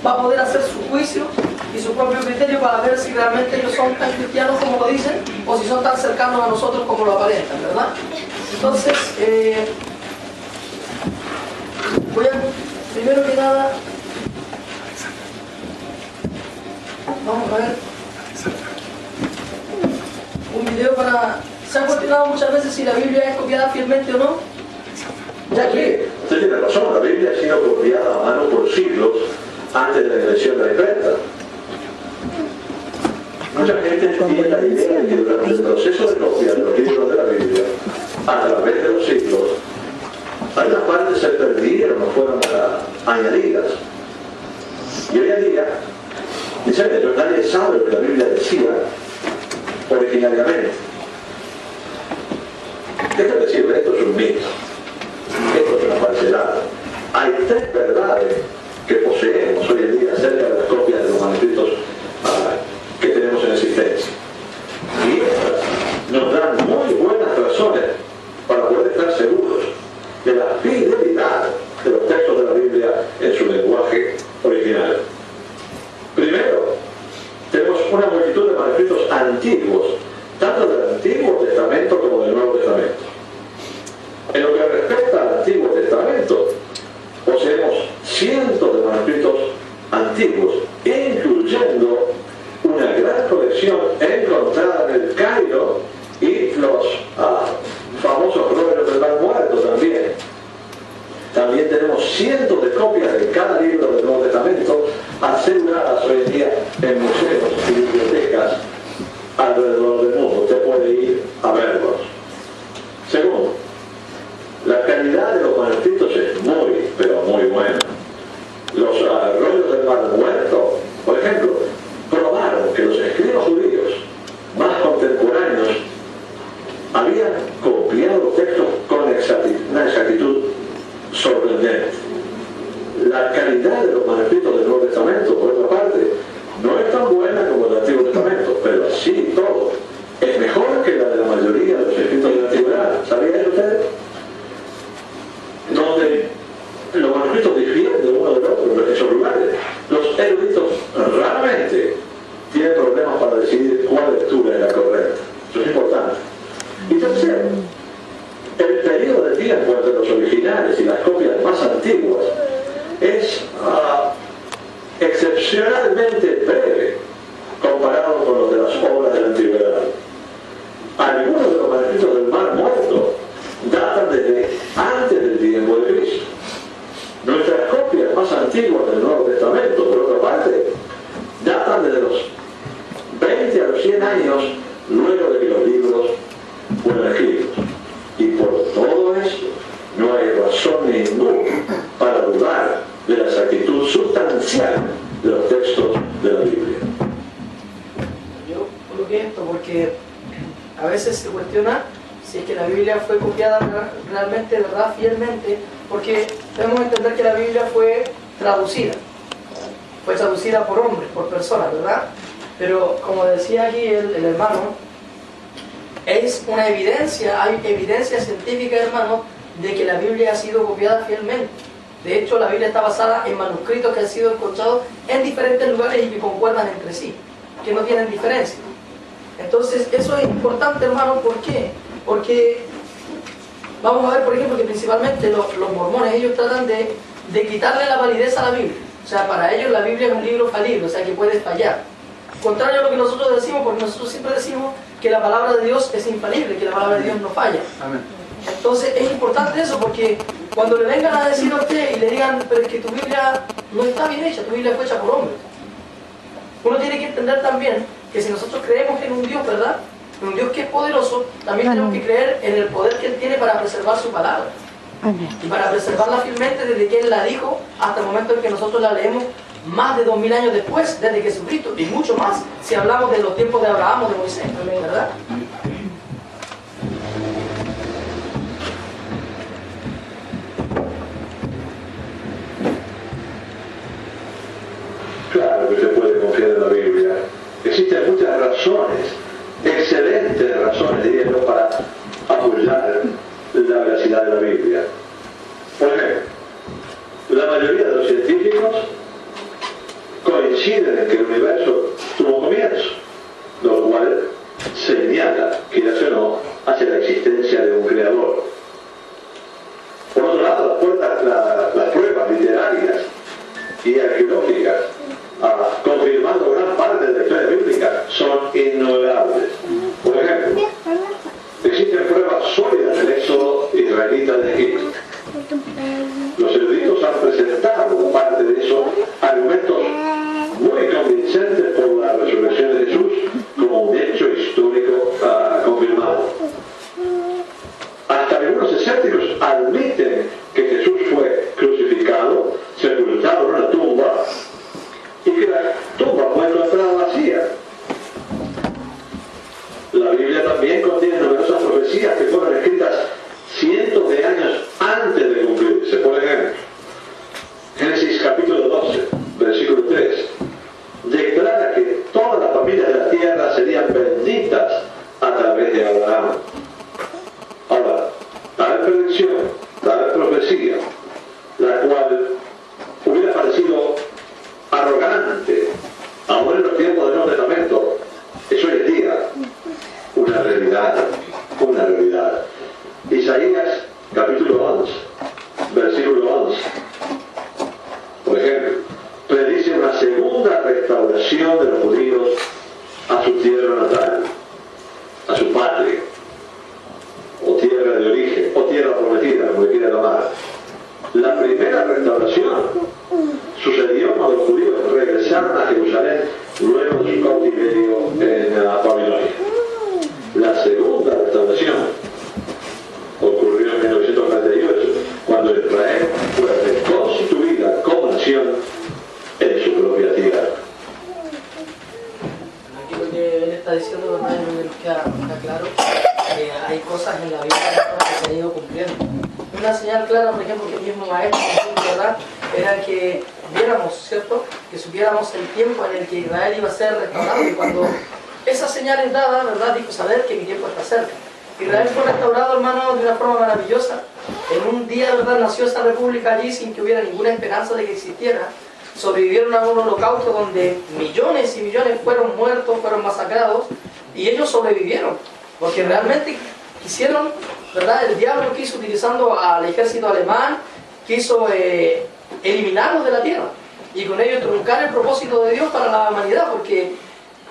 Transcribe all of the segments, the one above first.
va a poder hacer su juicio y su propio criterio para ver si realmente ellos son tan cristianos como lo dicen o si son tan cercanos a nosotros como lo aparentan, ¿verdad? Entonces, voy a, primero que nada, vamos a ver un video para... ¿Se ha cuestionado muchas veces si la Biblia es copiada fielmente o no? Ya que usted tiene razón, la Biblia ha sido copiada a mano por siglos antes de la invención de la imprenta. Mucha gente tiene la idea de que durante el proceso de copia de los libros de la Biblia, a través de los siglos, algunas partes se perdieron o fueron añadidas. Y hoy en día, sinceramente, nadie sabe lo que la Biblia decía originariamente. Déjame decirle, esto es un mito. Esto es una falsedad. Hay tres verdades que poseemos hoy en día acerca de las copias de los manuscritos que tenemos en existencia. Y estas nos dan muy buenas razones para poder estar seguros de la fidelidad de los textos de la Biblia en su lenguaje original. Primero, tenemos una multitud de manuscritos antiguos, tanto del Antiguo Testamento como del Nuevo Testamento. En lo que respecta al Antiguo Testamento, poseemos cientos de manuscritos antiguos, incluyendo una gran colección encontrada en el Cairo y los famosos rollos del Mar Muerto también. También tenemos cientos de copias de cada libro del Nuevo Testamento aseguradas hoy en día en museos y bibliotecas alrededor del mundo. Usted puede ir a verlos. Segundo, la calidad de los manuscritos es muy, pero muy buena. Los rollos del Mar Muerto, por ejemplo, probaron que los escribas judíos más contemporáneos habían copiado textos con una exactitud sorprendente. La calidad de los manuscritos del Nuevo Testamento, por otra parte, no es tan buena como el Antiguo Testamento, pero así y todo es mejor que la de la mayoría de los escritos de la antigüedad. ¿Sabían ustedes? Donde los manuscritos difieren de uno del otro en esos lugares, los eruditos raramente tienen problemas para decidir cuál lectura es la correcta. Eso es importante. Y tercero, el periodo de tiempo entre los originales y las copias más antiguas es excepcionalmente breve comparado con los de las obras de la antigüedad. Algunos de los manuscritos del Mar Muerto datan desde antes del tiempo de Cristo. Nuestras copias más antiguas del Nuevo Testamento, por otra parte, datan desde los 20 a los 100 años luego de que los libros fueron escritos. Y por todo esto, no hay razón ninguna para dudar de la exactitud sustancial de los textos de la Biblia. Yo coloqué esto porque a veces se cuestiona si es que la Biblia fue copiada realmente, ¿verdad?, fielmente, porque debemos entender que la Biblia fue traducida por hombres, por personas, ¿verdad? Pero como decía aquí el hermano, es una evidencia, hay evidencia científica, hermano, de que la Biblia ha sido copiada fielmente. De hecho, la Biblia está basada en manuscritos que han sido encontrados en diferentes lugares y que concuerdan entre sí, que no tienen diferencia. Entonces, eso es importante, hermano. ¿Por qué? Porque vamos a ver, por ejemplo, que principalmente los mormones, ellos tratan de quitarle la validez a la Biblia. O sea, para ellos la Biblia es un libro falible, o sea, que puede fallar. Contrario a lo que nosotros decimos, porque nosotros siempre decimos que la palabra de Dios es infalible, que la palabra de Dios no falla. Amén. Entonces es importante eso, porque cuando le vengan a decir a usted y le digan, pero es que tu Biblia no está bien hecha, tu Biblia fue hecha por hombres. Uno tiene que entender también que si nosotros creemos en un Dios, ¿verdad?, en un Dios que es poderoso, también tenemos que creer en el poder que Él tiene para preservar su palabra. Y para preservarla fielmente desde que Él la dijo hasta el momento en que nosotros la leemos más de 2000 años después, desde Jesucristo, y mucho más si hablamos de los tiempos de Abraham o de Moisés, ¿verdad? Claro que se puede confiar en la Biblia. Existen muchas razones, excelentes razones, diría yo, para apoyar la veracidad de la Biblia. Por ejemplo, la mayoría de los científicos coinciden en que el universo tuvo comienzo, lo cual señala, quieras o no, hacia la existencia de un creador. Por otro lado, las pruebas literarias y arqueológicas, confirmando gran parte de la historia bíblica, son innumerables. Por ejemplo, existen pruebas sólidas del éxodo israelita de Egipto. Los eruditos han presentado, aparte de eso, argumentos muy convincentes por la resurrección de Jesús como un hecho histórico confirmado. Hasta algunos escépticos admiten que Jesús fue crucificado, sepultado en una tumba y que la tumba fue encontrada vacía. La Biblia también contiene numerosas profecías que fueron escritas cientos de años antes de cumplirse. Por ejemplo, Génesis capítulo 12, versículo 3, declara que todas las familias de la tierra serían benditas a través de Abraham. Ahora, tal predicción, tal profecía, la cual hubiera parecido arrogante, aún en los tiempos del Nuevo Testamento, es hoy en día una realidad, una realidad. Isaías capítulo 11, versículo 11, por ejemplo, predice una segunda restauración de los judíos a su tierra natal, a su patria, o tierra de origen, o tierra prometida, como le quiera llamar. La primera restauración sucedió cuando los judíos regresaron a Jerusalén luego de su cautiverio en Babilonia. La segunda restauración ocurrió en 1948, cuando Israel fue reconstituida como nación en su propia tierra. Aquí lo que él está diciendo, ¿verdad? Nos queda claro que hay cosas en la Biblia que se han ido cumpliendo. Una señal clara, por ejemplo, que el mismo maestro, ¿verdad?, era que viéramos, ¿cierto?, que supiéramos el tiempo en el que Israel iba a ser restaurado, y cuando esa señal es dada, ¿verdad?, dijo saber que mi tiempo está cerca. Israel fue restaurado, hermano, de una forma maravillosa. En un día, ¿verdad?, nació esa república allí sin que hubiera ninguna esperanza de que existiera. Sobrevivieron a un holocausto donde millones y millones fueron muertos, fueron masacrados, y ellos sobrevivieron, porque realmente quisieron, ¿verdad?, el diablo quiso, utilizando al ejército alemán, quiso eliminarlos de la tierra, y con ello truncar el propósito de Dios para la humanidad, porque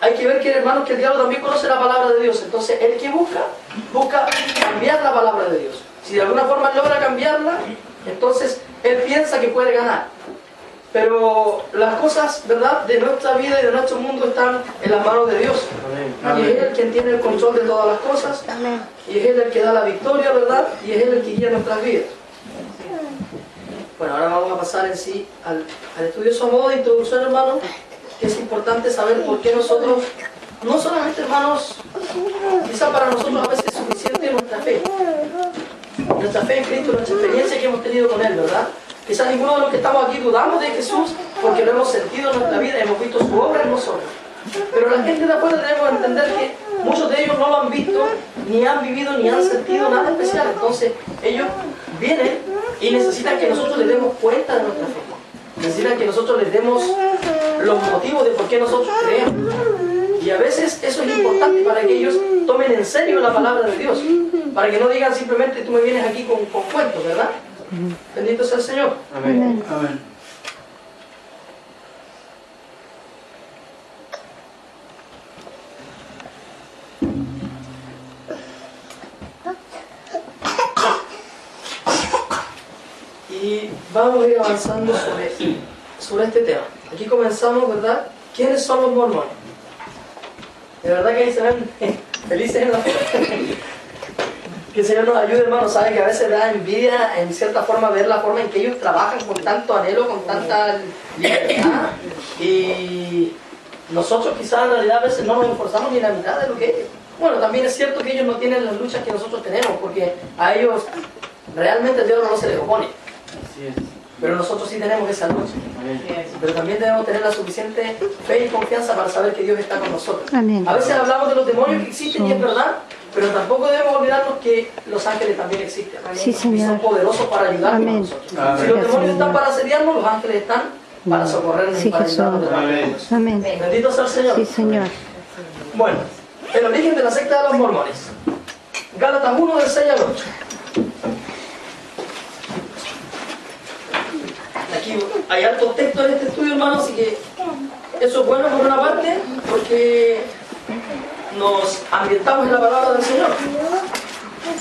hay que ver que, hermanos, que el diablo también conoce la palabra de Dios. Entonces, él que busca cambiar la palabra de Dios. Si de alguna forma logra cambiarla, entonces él piensa que puede ganar. Pero las cosas, ¿verdad?, de nuestra vida y de nuestro mundo están en las manos de Dios. Amén. Y es Él quien tiene el control de todas las cosas. Amén. Y es Él el que da la victoria, ¿verdad? Y es Él el que guía nuestras vidas. Bueno, ahora vamos a pasar en sí al estudio. A modo de introducción, hermanos, que es importante saber por qué nosotros, no solamente, hermanos, quizá para nosotros a veces es suficiente nuestra fe en Cristo, nuestra experiencia que hemos tenido con Él, ¿verdad? Quizá ninguno de los que estamos aquí dudamos de Jesús porque lo hemos sentido en nuestra vida, hemos visto su obra en nosotros. Pero la gente de afuera debemos entender que muchos de ellos no lo han visto, ni han vivido, ni han sentido nada especial. Entonces ellos vienen y necesitan que nosotros les demos cuenta de nuestra fe. Necesitan que nosotros les demos los motivos de por qué nosotros creemos. Y a veces eso es importante para que ellos tomen en serio la palabra de Dios. Para que no digan simplemente tú me vienes aquí con cuentos, ¿verdad? Bendito sea el Señor. Amén. Amén. Y vamos a ir avanzando sobre este tema. Aquí comenzamos, ¿verdad? ¿Quiénes son los mormones? De verdad que ahí se ven felices en la fe. Que el Señor nos ayude, hermano. Sabe que a veces da envidia, en cierta forma, ver la forma en que ellos trabajan con tanto anhelo, con tanta libertad. Y nosotros quizás en realidad a veces no nos esforzamos ni la mitad de lo que ellos. Bueno, también es cierto que ellos no tienen las luchas que nosotros tenemos, porque a ellos realmente el diablo no se les opone. Pero nosotros sí tenemos esa lucha. Pero también debemos tener la suficiente fe y confianza para saber que Dios está con nosotros. Amén. A veces hablamos de los demonios que existen y es verdad, pero tampoco debemos olvidarnos que los ángeles también existen. Sí, y son poderosos para ayudarnos a nosotros. Si los demonios están para asediarnos, los ángeles están para socorrernos y Sí, para Jesús. librarnos de los demonios. Amén. Bendito sea el Señor. Sí, Señor. Bueno, el origen de la secta de los mormones. Gálatas 1 del 6 al 8. Aquí hay alto texto en este estudio, hermano, así que eso es bueno por una parte, porque nos ambientamos en la palabra del Señor.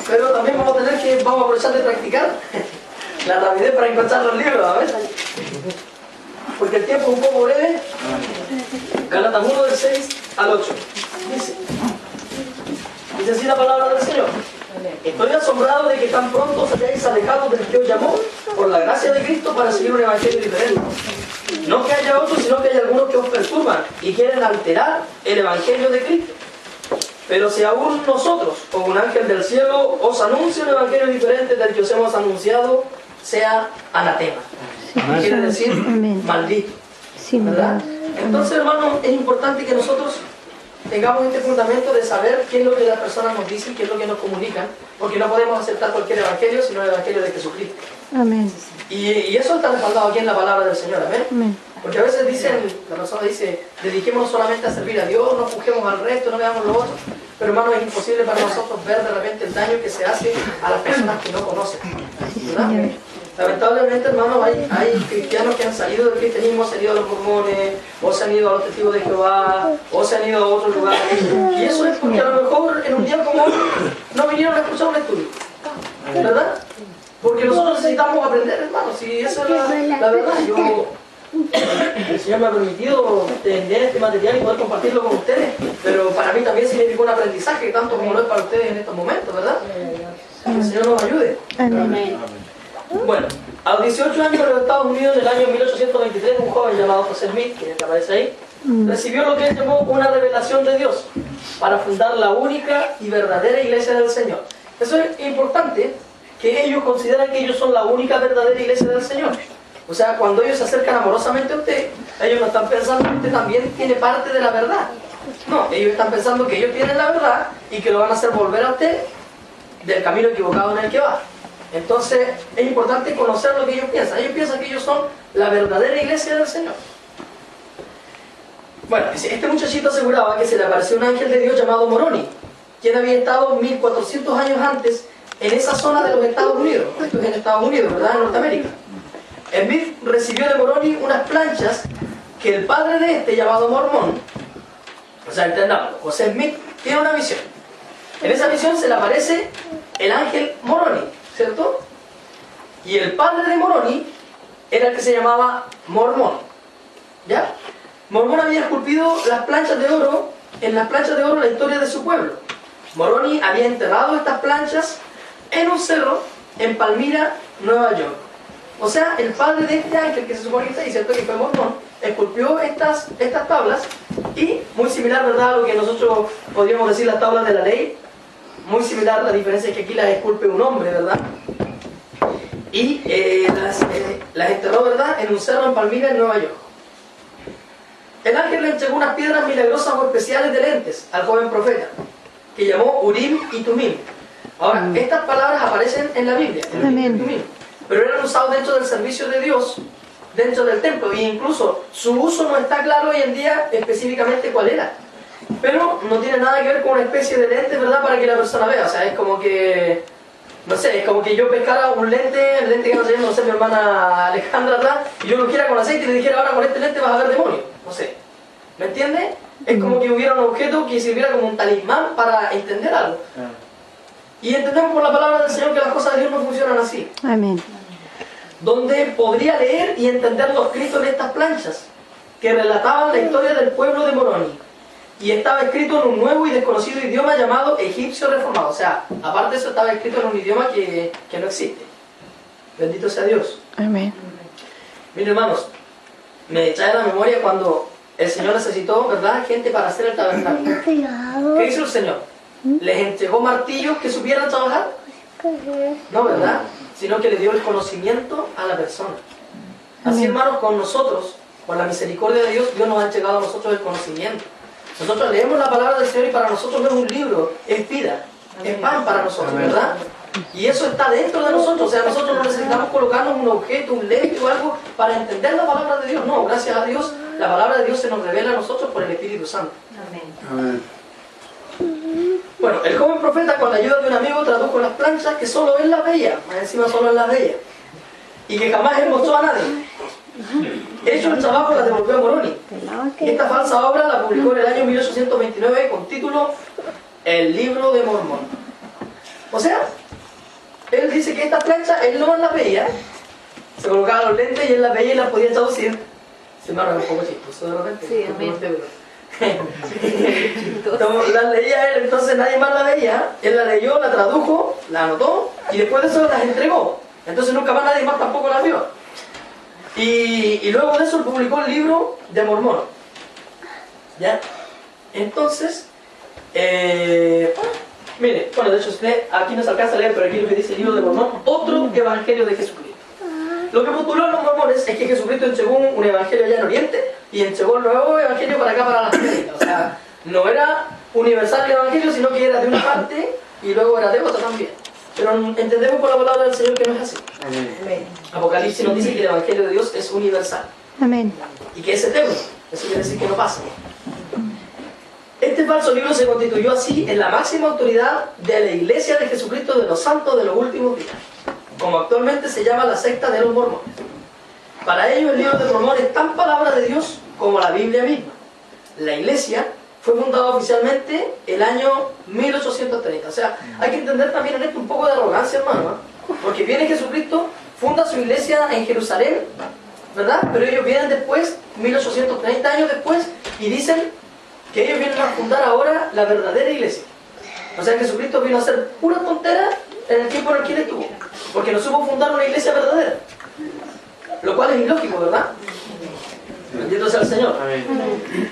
Pero también vamos a aprovechar de practicar la rapidez para encontrar los libros, a ver. Porque el tiempo es un poco breve. Gálatas 1 del 6 al 8. Dice así la palabra del Señor. Estoy asombrado de que tan pronto os hayáis alejado del que os llamó por la gracia de Cristo para seguir un evangelio diferente. No que haya otros, sino que hay algunos que os perturban y quieren alterar el evangelio de Cristo. Pero si aún nosotros, o un ángel del cielo, os anuncia un evangelio diferente del que os hemos anunciado, sea anatema. Quiere decir maldito. Sí, ¿Verdad? Entonces, hermano, es importante que nosotros tengamos este fundamento de saber qué es lo que las personas nos dicen, qué es lo que nos comunican, porque no podemos aceptar cualquier evangelio, sino el evangelio de Jesucristo. Amén. Y eso está respaldado aquí en la palabra del Señor, amén. Amén. Porque a veces la persona dice, dediquémonos solamente a servir a Dios, no juzguemos al resto, no veamos lo otro. Pero hermano, es imposible para nosotros ver de repente el daño que se hace a las personas que no conocen. ¿Verdad? Lamentablemente, hermano, hay cristianos que han salido del cristianismo, se han ido a los mormones, o se han ido a los testigos de Jehová, o se han ido a otros lugares. Y eso es porque a lo mejor en un día como hoy no vinieron a escuchar un estudio. ¿Verdad? Porque nosotros necesitamos aprender, hermano. Si eso es la verdad. El Señor me ha permitido tener este material y poder compartirlo con ustedes, pero para mí también significa un aprendizaje, tanto como lo es para ustedes en estos momentos, ¿verdad? Que el Señor nos ayude. Amén. Bueno, a los 18 años en los Estados Unidos, en el año 1823, un joven llamado José Smith, que aparece ahí, recibió lo que él llamó una revelación de Dios para fundar la única y verdadera iglesia del Señor. Eso es importante, que ellos consideran que ellos son la única verdadera iglesia del Señor. O sea, cuando ellos se acercan amorosamente a usted, ellos no están pensando que usted también tiene parte de la verdad. No, ellos están pensando que ellos tienen la verdad y que lo van a hacer volver a usted del camino equivocado en el que va. Entonces, es importante conocer lo que ellos piensan. Ellos piensan que ellos son la verdadera iglesia del Señor. Bueno, este muchachito aseguraba que se le apareció un ángel de Dios llamado Moroni, quien había estado 1400 años antes en esa zona de los Estados Unidos. Esto es en Estados Unidos, ¿verdad? En Norteamérica. Smith recibió de Moroni unas planchas que el padre de este, llamado Mormón, o sea, entendámoslo, José Smith tiene una visión. En esa visión se le aparece el ángel Moroni, ¿cierto? Y el padre de Moroni era el que se llamaba Mormón, ¿ya? Mormón había esculpido las planchas de oro, en las planchas de oro la historia de su pueblo. Moroni había enterrado estas planchas en un cerro en Palmira, Nueva York. O sea, el padre de este ángel, que se supone que está ahí, ¿cierto? Que fue Mormón, esculpió estas tablas y, muy similar, ¿verdad?, a lo que nosotros podríamos decir las tablas de la ley. Muy similar, la diferencia es que aquí las esculpe un hombre, ¿verdad? Y las enterró, ¿verdad?, en un cerro en Palmira, en Nueva York. El ángel le entregó unas piedras milagrosas o especiales de lentes al joven profeta, que llamó Urim y Tumim. Ahora, estas palabras aparecen en la Biblia, en Urim y Tumim, pero eran usados dentro del servicio de Dios, dentro del templo, e incluso su uso no está claro hoy en día específicamente cuál era. Pero no tiene nada que ver con una especie de lente, ¿verdad?, para que la persona vea. O sea, es como que, no sé, es como que yo pescara un lente, el lente que no sé, mi hermana Alejandra atrás, y yo lo quiera con aceite y le dijera, ahora con este lente vas a ver demonios. No sé. ¿Me entiendes? Es como que hubiera un objeto que sirviera como un talismán para entender algo. Y entendemos por la palabra del Señor que las cosas de Dios no funcionan así. Amén. Donde podría leer y entender los escritos de estas planchas que relataban la historia del pueblo de Moroni. Y estaba escrito en un nuevo y desconocido idioma llamado egipcio reformado. O sea, aparte de eso, estaba escrito en un idioma que no existe. Bendito sea Dios. Amén. Miren, hermanos, me trae a la memoria cuando el Señor necesitó, ¿verdad?, gente para hacer el tabernáculo. ¿Qué hizo el Señor? ¿Les entregó martillos que supieran trabajar? No, ¿verdad? Sino que le dio el conocimiento a la persona. Así, hermanos, con nosotros, con la misericordia de Dios, Dios nos ha entregado a nosotros el conocimiento. Nosotros leemos la palabra del Señor y para nosotros no es un libro, es vida, es pan para nosotros, ¿verdad? Y eso está dentro de nosotros, o sea, nosotros no necesitamos colocarnos un objeto, un lente o algo para entender la palabra de Dios. No, gracias a Dios, la palabra de Dios se nos revela a nosotros por el Espíritu Santo. Amén. Bueno, el joven profeta con la ayuda de un amigo tradujo las planchas que solo él las veía, más encima solo él las veía, y que jamás él mostró a nadie. Hecho el trabajo la devolvió a Moroni. Y esta falsa obra la publicó en el año 1829 con título El Libro de Mormón. O sea, él dice que estas planchas él no las veía, se colocaba los lentes y él las veía y las podía traducir. Se me ha un poco chistoso de repente. Sí, amén. Las leía él, entonces nadie más la veía. Él la leyó, la tradujo, la anotó y después de eso las entregó. Entonces nunca más nadie más tampoco las vio. Y luego de eso publicó el Libro de Mormón. ¿Ya? Entonces, mire, bueno, de hecho aquí no se alcanza a leer, pero aquí lo que dice el Libro de Mormón, otro evangelio de Jesucristo. Lo que postuló en los mormones es que Jesucristo entregó un evangelio allá en Oriente y entregó el nuevo evangelio para acá, para las Américas. O sea, no era universal el evangelio, sino que era de una parte y luego era de otra también. Pero entendemos por la palabra del Señor que no es así. Amén. Apocalipsis nos dice que el evangelio de Dios es universal. Amén. Y que es eterno. Eso quiere decir que no pasa. Este falso libro se constituyó así en la máxima autoridad de la Iglesia de Jesucristo de los Santos de los últimos días, como actualmente se llama la secta de los mormones. Para ellos el Libro de Mormón es tan palabra de Dios como la Biblia misma. La Iglesia fue fundada oficialmente el año 1830. O sea, hay que entender también en esto un poco de arrogancia, hermano, ¿eh? Porque viene Jesucristo, funda su iglesia en Jerusalén, ¿verdad? Pero ellos vienen después, 1830 años después, y dicen que ellos vienen a fundar ahora la verdadera iglesia. O sea, Jesucristo vino a hacer pura tontera en el tiempo en el que él estuvo, porque no supo fundar una iglesia verdadera, lo cual es ilógico, ¿verdad? Bendito sea el Señor.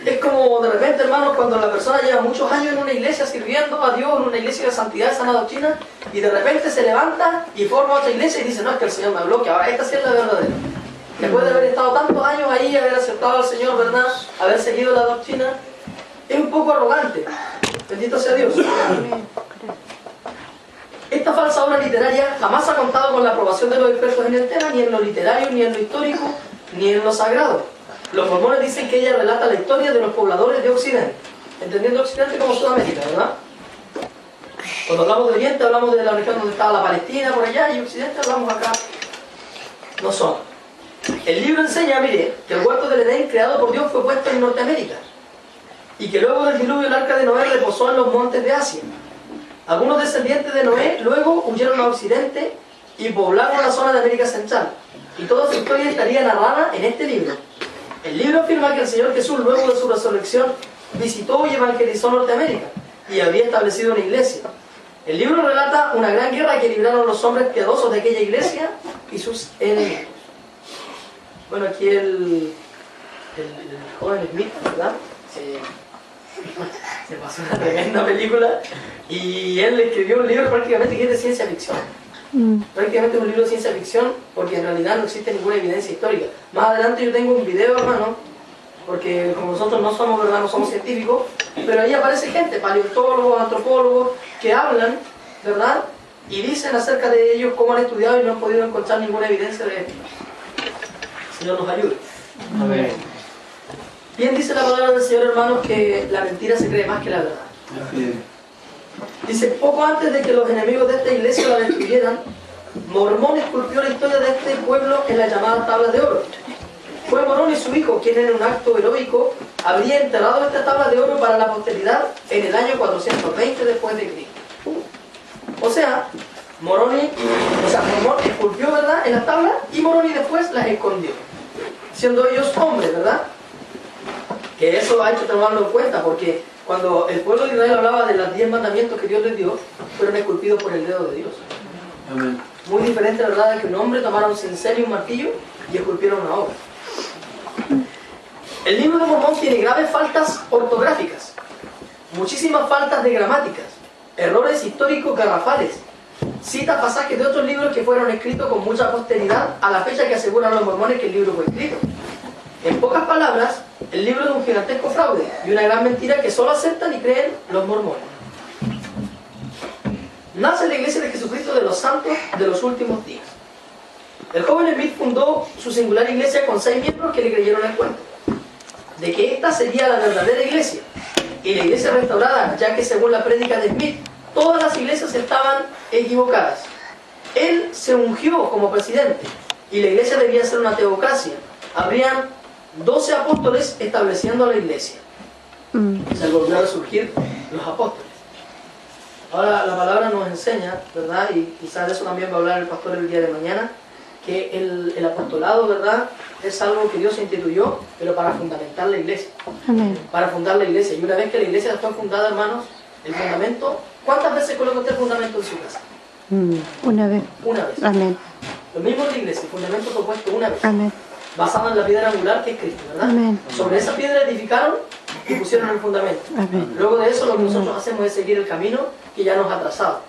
Es como de repente, hermanos, cuando la persona lleva muchos años en una iglesia sirviendo a Dios, en una iglesia de santidad, de sana doctrina, y de repente se levanta y forma otra iglesia y dice, no, es que el Señor me habló, que ahora esta sí es la verdadera. Después de haber estado tantos años ahí, haber aceptado al Señor, ¿verdad? Haber seguido la doctrina, es un poco arrogante. Bendito sea Dios. Esta falsa obra literaria jamás ha contado con la aprobación de los expertos en el tema, ni en lo literario, ni en lo histórico, ni en lo sagrado. Los mormones dicen que ella relata la historia de los pobladores de Occidente, entendiendo Occidente como Sudamérica, ¿verdad? Cuando hablamos de Oriente, hablamos de la región donde estaba la Palestina, por allá, y Occidente hablamos acá. No son. El libro enseña, mire, que el huerto del Edén creado por Dios fue puesto en Norteamérica, y que luego del diluvio el arca de Noé reposó en los montes de Asia. Algunos descendientes de Noé luego huyeron a Occidente y poblaron la zona de América Central. Y toda su historia estaría narrada en este libro. El libro afirma que el Señor Jesús, luego de su resurrección, visitó y evangelizó Norteamérica y habría establecido una iglesia. El libro relata una gran guerra que libraron los hombres piadosos de aquella iglesia y sus enemigos. Bueno, aquí el joven Smith, ¿verdad? Se pasó una tremenda película y él escribió un libro prácticamente que es de ciencia ficción. Prácticamente un libro de ciencia ficción, porque en realidad no existe ninguna evidencia histórica. Más adelante yo tengo un video, hermano, porque como nosotros no somos, ¿verdad? No somos científicos, pero ahí aparece gente, paleontólogos, antropólogos, que hablan, ¿verdad? Y dicen acerca de ellos cómo han estudiado y no han podido encontrar ninguna evidencia de esto. El Señor nos ayude. Amén. Bien dice la palabra del Señor, hermanos, que la mentira se cree más que la verdad. Dice, poco antes de que los enemigos de esta iglesia la destruyeran, Mormón esculpió la historia de este pueblo en la llamada tabla de oro. Fue Morón y su hijo quien en un acto heroico habría enterrado esta tabla de oro para la posteridad en el año 420 después de Cristo. O sea, Morón esculpió, ¿verdad?, en las tablas y Moroni después las escondió, siendo ellos hombres, ¿verdad? Que eso hay que tomarlo en cuenta, porque cuando el pueblo de Israel hablaba de los 10 mandamientos que Dios les dio, fueron esculpidos por el dedo de Dios. Amén. Muy diferente, ¿verdad?, de que un hombre tomara un cincel y un martillo y esculpiera una obra. El libro de Mormón tiene graves faltas ortográficas, muchísimas faltas de gramáticas, errores históricos garrafales, cita pasajes de otros libros que fueron escritos con mucha posteridad a la fecha que aseguran los mormones que el libro fue escrito. En pocas palabras, el libro es un gigantesco fraude y una gran mentira que solo aceptan y creen los mormones. nace la Iglesia de Jesucristo de los Santos de los Últimos Días. El joven Smith fundó su singular iglesia con 6 miembros que le creyeron el cuento de que esta sería la verdadera iglesia y la iglesia restaurada, ya que según la prédica de Smith, todas las iglesias estaban equivocadas. Él se ungió como presidente y la iglesia debía ser una teocracia. Habrían 12 apóstoles estableciendo la iglesia. Se volvieron a surgir los apóstoles. Ahora la palabra nos enseña, ¿verdad? Y quizás de eso también va a hablar el pastor el día de mañana, que el apostolado, ¿verdad?, es algo que Dios instituyó, pero para fundamentar la iglesia. Amén. Para fundar la iglesia. Y una vez que la iglesia fue fundada, hermanos, el fundamento, ¿cuántas veces coloca usted el fundamento en su casa? Una vez. Una vez. Amén. Lo mismo en la iglesia, el fundamento fue puesto una vez. Amén. Basado en la piedra angular que es Cristo, ¿verdad? Amén. Sobre esa piedra edificaron y pusieron el fundamento. Amén. Luego de eso lo que nosotros hacemos es seguir el camino que ya nos ha trazado.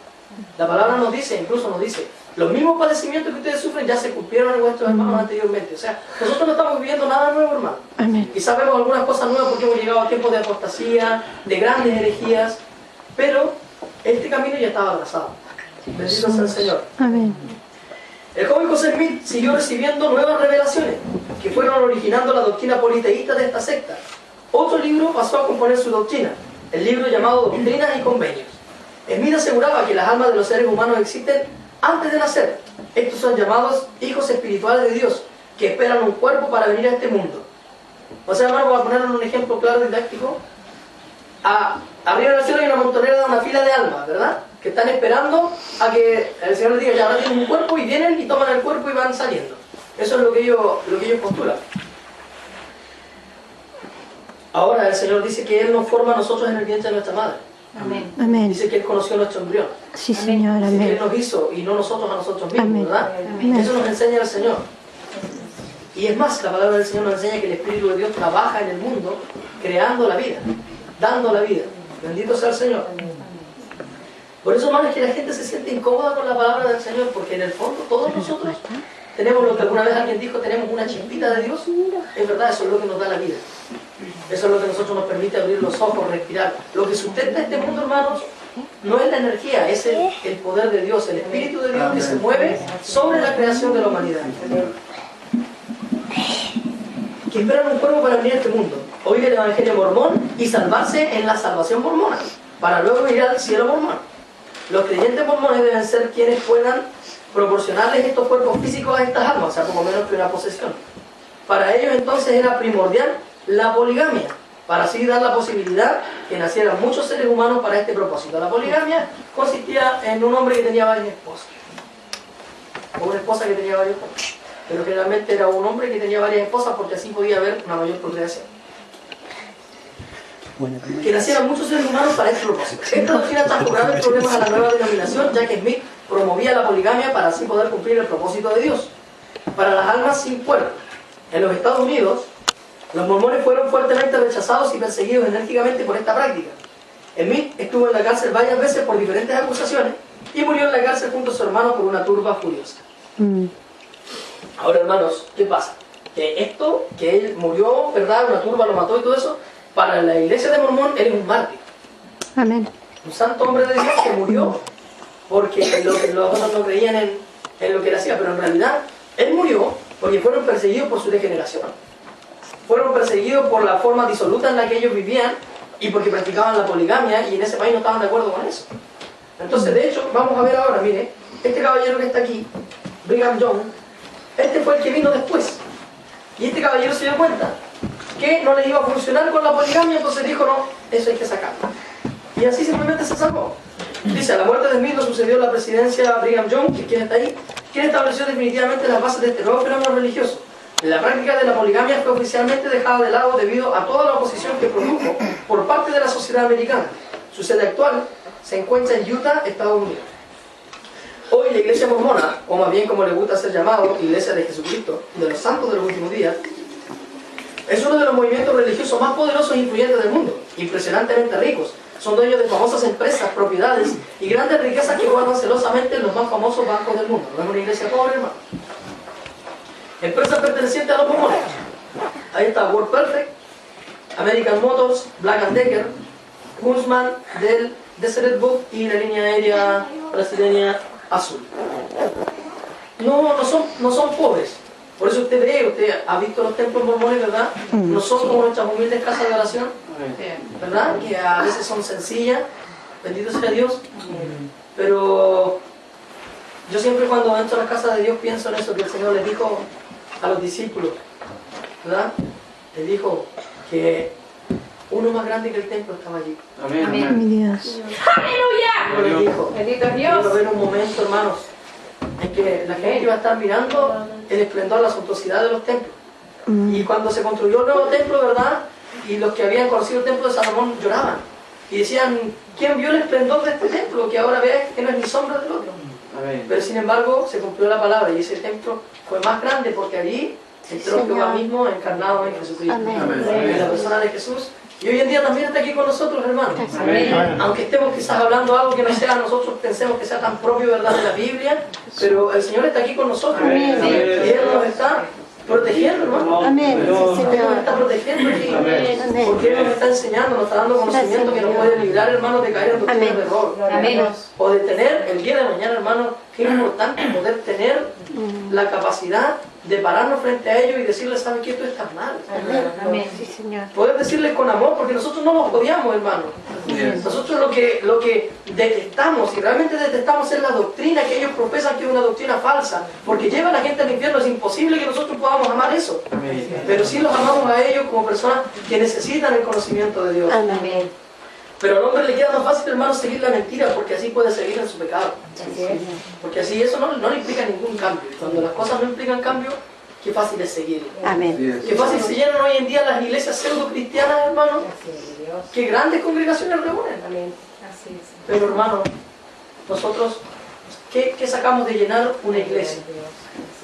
La palabra nos dice, incluso nos dice, los mismos padecimientos que ustedes sufren ya se cumplieron en vuestros hermanos anteriormente. O sea, nosotros no estamos viviendo nada nuevo, hermano. Amén. Y sabemos algunas cosas nuevas porque hemos llegado a tiempos de apostasía, de grandes herejías, pero este camino ya estaba trazado. Bendito sea el Señor. Amén. El joven José Smith siguió recibiendo nuevas revelaciones que fueron originando la doctrina politeísta de esta secta. Otro libro pasó a componer su doctrina, el libro llamado Doctrinas y Convenios. Smith aseguraba que las almas de los seres humanos existen antes de nacer. Estos son llamados hijos espirituales de Dios, que esperan un cuerpo para venir a este mundo. O sea, hermano, para ponerle un ejemplo claro y didáctico, arriba del cielo hay una montonera de una fila de almas, ¿verdad?, que están esperando a que el Señor les diga, ya ahora tienen un cuerpo, y vienen y toman el cuerpo y van saliendo. Eso es lo que ellos postulan. Ahora el Señor dice que Él nos forma a nosotros en el vientre de nuestra madre. Amén. Amén. Dice que Él conoció nuestro embrión. Sí, Señor. Dice que Él Amén. nos hizo y no nosotros a nosotros mismos, Amén. ¿verdad? Amén. Eso nos enseña el Señor. Y es más, la palabra del Señor nos enseña que el Espíritu de Dios trabaja en el mundo creando la vida, dando la vida. Bendito sea el Señor. Por eso, hermanos, es que la gente se siente incómoda con la palabra del Señor, porque en el fondo todos nosotros tenemos lo que alguna vez alguien dijo, tenemos una chispita de Dios. Es verdad, eso es lo que nos da la vida. Eso es lo que a nosotros nos permite abrir los ojos, respirar. Lo que sustenta este mundo, hermanos, no es la energía, es el poder de Dios, el Espíritu de Dios que se mueve sobre la creación de la humanidad. Que esperan un cuerpo para venir a este mundo, oír el Evangelio mormón y salvarse en la salvación mormona, para luego ir al cielo mormón. Los creyentes mormones deben ser quienes puedan proporcionarles estos cuerpos físicos a estas almas, o sea, poco menos que una posesión. Para ellos entonces era primordial la poligamia, para así dar la posibilidad que nacieran muchos seres humanos para este propósito. La poligamia consistía en un hombre que tenía varias esposas, o una esposa que tenía varios hombres, pero generalmente era un hombre que tenía varias esposas porque así podía haber una mayor procreación. Que nacieran muchos seres humanos para este propósito. Esta doctrina trajo graves problemas a la nueva denominación, ya que Smith promovía la poligamia para así poder cumplir el propósito de Dios para las almas sin cuerpo. En los Estados Unidos, los mormones fueron fuertemente rechazados y perseguidos enérgicamente por esta práctica. Smith estuvo en la cárcel varias veces por diferentes acusaciones y murió en la cárcel junto a su hermano por una turba furiosa. Ahora, hermanos, ¿qué pasa? Que esto, que él murió, ¿verdad?, una turba lo mató y todo eso, para la iglesia de Mormón él es un mártir. Amén. Un santo hombre de Dios que murió porque los otros no creían en lo que él hacía, pero en realidad él murió porque fueron perseguidos por su degeneración. Fueron perseguidos por la forma disoluta en la que ellos vivían y porque practicaban la poligamia y en ese país no estaban de acuerdo con eso. Entonces, de hecho, vamos a ver ahora, mire, este caballero que está aquí, Brigham Young, este fue el que vino después. Y este caballero se dio cuenta que no le iba a funcionar con la poligamia, entonces dijo, no, eso hay que sacarlo. Y así simplemente se sacó. Dice, a la muerte de Smith lo sucedió la presidencia Brigham Young, que es quien está ahí, quien estableció definitivamente las bases de este nuevo fenómeno religioso. La práctica de la poligamia fue oficialmente dejada de lado debido a toda la oposición que produjo por parte de la sociedad americana. Su sede actual se encuentra en Utah, Estados Unidos. Hoy la iglesia mormona, o más bien como le gusta ser llamado, Iglesia de Jesucristo, de los santos de los últimos días, es uno de los movimientos religiosos más poderosos e influyentes del mundo, impresionantemente ricos. Son dueños de famosas empresas, propiedades y grandes riquezas que guardan celosamente en los más famosos bancos del mundo. No es una iglesia pobre, hermano. Empresas pertenecientes a los mormones. Ahí está World Perfect, American Motors, Black & Decker, Huntsman, Dell, Deseret Book y la línea aérea brasileña azul. No son pobres. Por eso usted ha visto los templos mormones, ¿verdad? No son como nuestras humildes casas de oración, ¿verdad? Que a veces son sencillas, bendito sea Dios. Pero yo siempre cuando entro a la casa de Dios pienso en eso que el Señor les dijo a los discípulos, ¿verdad? Les dijo que uno más grande que el templo estaba allí. Amén. Mi Dios. Dios les dijo, Bendito es quiero Dios. ver un momento, hermanos, en que la gente iba a estar mirando el esplendor, la suntuosidad de los templos. Y cuando se construyó el nuevo templo, ¿verdad? Y los que habían conocido el templo de Salomón lloraban. Y decían, ¿quién vio el esplendor de este templo? Que ahora ve que no es ni sombra del otro. Amén. Pero sin embargo, se cumplió la palabra y ese templo fue más grande porque allí entró Jehová mismo encarnado en Jesucristo. Amén. En la persona de Jesús. Y hoy en día también está aquí con nosotros, hermanos. Amén. Aunque estemos quizás hablando algo que no sea, nosotros pensemos que sea tan propio, ¿verdad?, de la Biblia, pero el Señor está aquí con nosotros. Amén. Y Él nos está protegiendo, hermano. Amén. Sí, Él nos Señor. está protegiendo aquí. Amén. Porque Él nos está enseñando, nos está dando conocimiento que nos puede librar, hermanos, de caer en doctrinas de error. Amén. O de tener el día de mañana, hermano, qué importante poder tener la capacidad de pararnos frente a ellos y decirles, ¿saben qué? Tú estás mal. Amén. Sí, Señor. Poder decirles con amor, porque nosotros no los odiamos, hermano. Yes. Nosotros lo que detestamos, y realmente detestamos, es la doctrina que ellos profesan, que es una doctrina falsa, porque lleva a la gente al infierno. Es imposible que nosotros podamos amar eso. Amén. Pero sí los amamos a ellos como personas que necesitan el conocimiento de Dios. Amén. Pero al hombre le queda más fácil, hermano, seguir la mentira, porque así puede seguir en su pecado. Porque así eso no le implica ningún cambio. Cuando las cosas no implican cambio, qué fácil es seguir. Amén. Yes. Qué fácil se llenan hoy en día las iglesias pseudo cristianas, hermano. Qué grandes congregaciones reúnen. Así es. Pero hermano, nosotros, ¿qué sacamos de llenar una iglesia?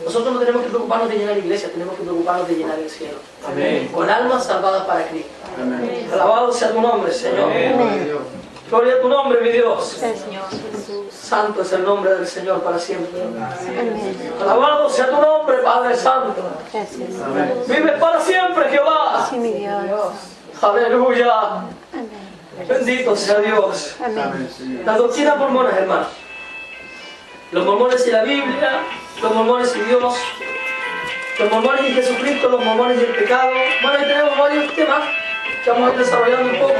Nosotros no tenemos que preocuparnos de llenar iglesias, tenemos que preocuparnos de llenar el cielo. Amén. Con almas salvadas para Cristo. Amén. Alabado sea tu nombre, Señor. Amén. Gloria a tu nombre, mi Dios. Señor Jesús. Santo es el nombre del Señor para siempre. Amén. Alabado sea tu nombre, Padre Santo. Gracias. Amén. Vive para siempre, Jehová. Sí, mi Dios. Aleluya. Amén. Bendito sea Dios. Amén. Amén, Señor. Las doctrinas mormonas, hermanos. Los mormones y la Biblia, los mormones y Dios, los mormones y Jesucristo, los mormones y el pecado. Bueno, ahí tenemos varios temas que vamos a ir desarrollando un poco.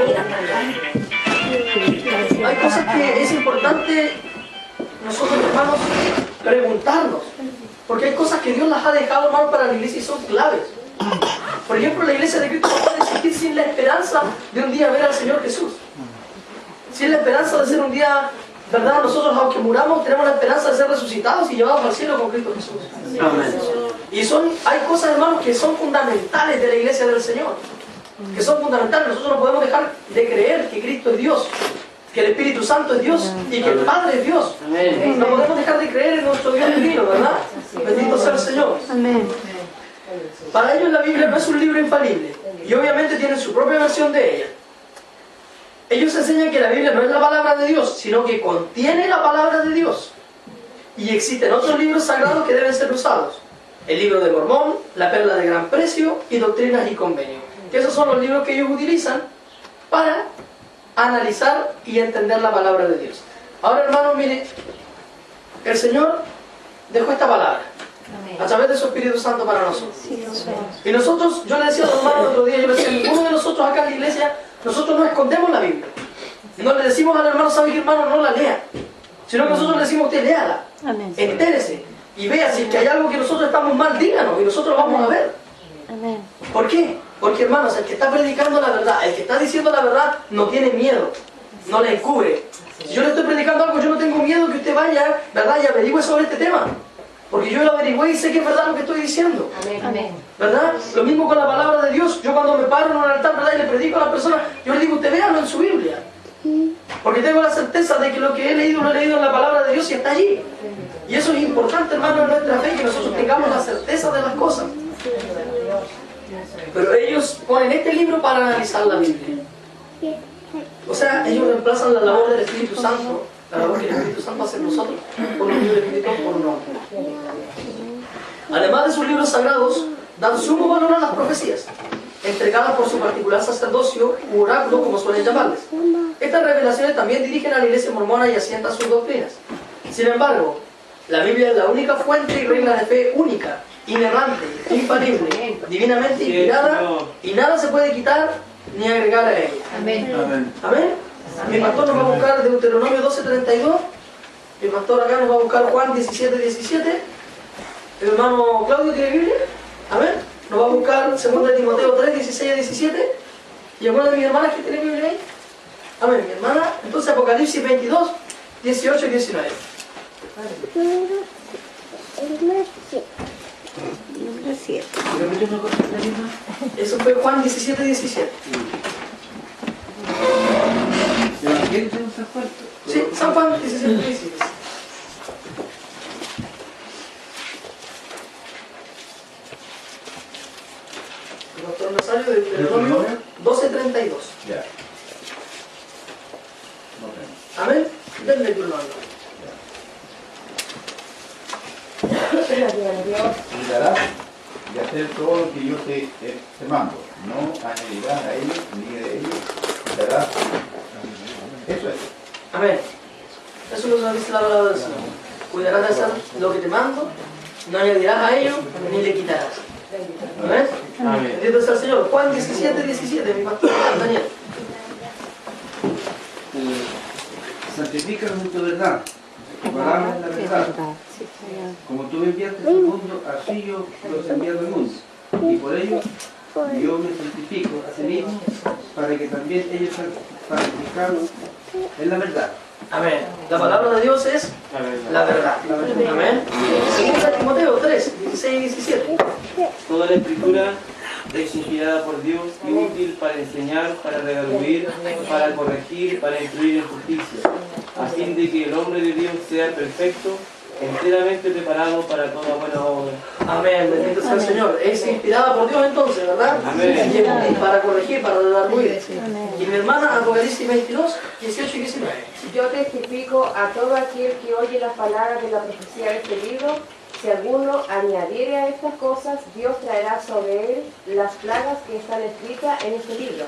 Hay cosas que es importante nosotros, hermanos, preguntarnos. Porque hay cosas que Dios las ha dejado, hermanos, para la iglesia y son claves. Por ejemplo, la iglesia de Cristo no puede existir sin la esperanza de un día ver al Señor Jesús. Sin la esperanza de ser un día, ¿verdad? Nosotros, aunque muramos, tenemos la esperanza de ser resucitados y llevados al cielo con Cristo Jesús. Amén. Y hay cosas, hermanos, que son fundamentales de la iglesia del Señor. Que son fundamentales. Nosotros no podemos dejar de creer que Cristo es Dios, que el Espíritu Santo es Dios y que el Padre es Dios. Amén. No podemos dejar de creer en nuestro Dios divino, ¿verdad? Bendito sea el Señor. Amén. Para ellos la Biblia no es un libro infalible y obviamente tienen su propia versión de ella. Ellos enseñan que la Biblia no es la palabra de Dios, sino que contiene la palabra de Dios. Y existen otros libros sagrados que deben ser usados. El libro de Mormón, la perla de gran precio y doctrinas y convenios. Que esos son los libros que ellos utilizan para analizar y entender la palabra de Dios. Ahora, hermanos, mire, el Señor dejó esta palabra a través de su Espíritu Santo para nosotros. Sí, Jesús. Y nosotros, yo le decía a los hermanos el otro día, yo le decía, ninguno de nosotros acá en la iglesia, nosotros no escondemos la Biblia. No le decimos al hermano, ¿sabe qué, hermano? No la lea. Sino que nosotros le decimos, usted léala, Amén. entérese y vea si es que hay algo que nosotros estamos mal, díganos y nosotros vamos a ver. Amén. ¿Por qué? Porque, hermanos, el que está predicando la verdad, el que está diciendo la verdad, no tiene miedo, no le encubre. Si yo le estoy predicando algo, yo no tengo miedo que usted vaya, ¿verdad?, y averigüe sobre este tema. Porque yo lo averigüé y sé que es verdad lo que estoy diciendo. Amén. ¿Verdad? Lo mismo con la palabra de Dios. Yo cuando me paro en un altar, ¿verdad?, y le predico a la persona, yo le digo, usted véalo en su Biblia. Porque tengo la certeza de que lo que he leído lo he leído en la palabra de Dios y está allí. Y eso es importante, hermano, en nuestra fe, que nosotros tengamos la certeza de las cosas. Pero ellos ponen este libro para analizar la Biblia. O sea, ellos reemplazan la labor del Espíritu Santo, la labor que el Espíritu Santo hace en nosotros, por un libro escrito por un hombre. Además de sus libros sagrados, dan sumo valor a las profecías, entregadas por su particular sacerdocio u oráculo, como suelen llamarles. Estas revelaciones también dirigen a la iglesia mormona y asientan sus doctrinas. Sin embargo, la Biblia es la única fuente y regla de fe única, inerrante, infalible, divinamente inspirada, y nada se puede quitar ni agregar a ella. Amén. Amén. Amén. Mi pastor nos va a buscar Deuteronomio 12:32. Mi pastor acá nos va a buscar Juan 17:17. El hermano Claudio tiene Biblia. Amén. Nos va a buscar 2 Timoteo 3:16-17. ¿Y alguna de mis hermanas que tiene Biblia ahí? Amén, mi hermana. Entonces Apocalipsis 22:18-19. Número 7. Eso fue Juan 17:17. ¿Evangelio de San Juan? Sí, San Juan 17:17. El doctor Nazario de Deuteronomio 12:32. Ya. Amén. Denle tu hermano. Cuidarás de hacer todo lo que yo te mando. No añadirás a ellos ni de ellos quitarás. Eso es. Amén. Eso es lo que nos dice la palabra del Señor. Cuidarás de hacer lo que te mando, no añadirás a ello ni le quitarás. Amén. Amén. Bendito sea el Señor. Juan 17:17, mi pastor Daniel. Santifícalos en tu verdad. Tu palabra es la verdad. Sí, Señor. Como tú me enviaste al mundo, así yo los envío al mundo. Y por ello yo me santifico a sí mismo, para que también ellos sean santificados en la verdad. Amén. La palabra de Dios es la verdad. Amén. Segunda Timoteo 3:16-17. Toda la escritura es inspirada por Dios y útil para enseñar, para redarguir, para corregir, para instruir en justicia, a fin de que el hombre de Dios sea perfecto, enteramente preparado para toda buena obra. Amén. Bendito sea el Señor. Es inspirada por Dios entonces, ¿verdad? Amén. Y es útil para corregir, para redarguir. Amén. Y mi hermana Apocalipsis 22:18-19. Yo testifico a todo aquel que oye las palabras de la profecía de este libro. Si alguno añadiere a estas cosas, Dios traerá sobre él las plagas que están escritas en este libro.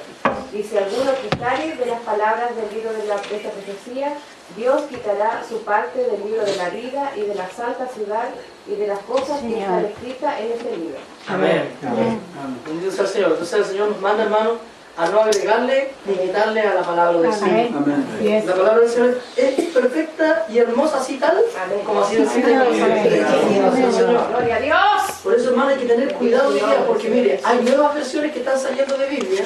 Y si alguno quitare de las palabras del libro de esta profecía, Dios quitará su parte del libro de la vida y de la santa ciudad y de las cosas que están escritas en este libro. Amén. Amén. Bendito sea el Señor. Entonces el Señor nos manda, hermano, a no agregarle ni quitarle a la palabra del Señor. Amén. La palabra del Señor es perfecta y hermosa así tal, Amén. como así decirle el Señor. ¡Gloria a Dios! Por eso, hermano, hay que tener cuidado hoy día, porque mire, hay nuevas versiones que están saliendo de Biblia,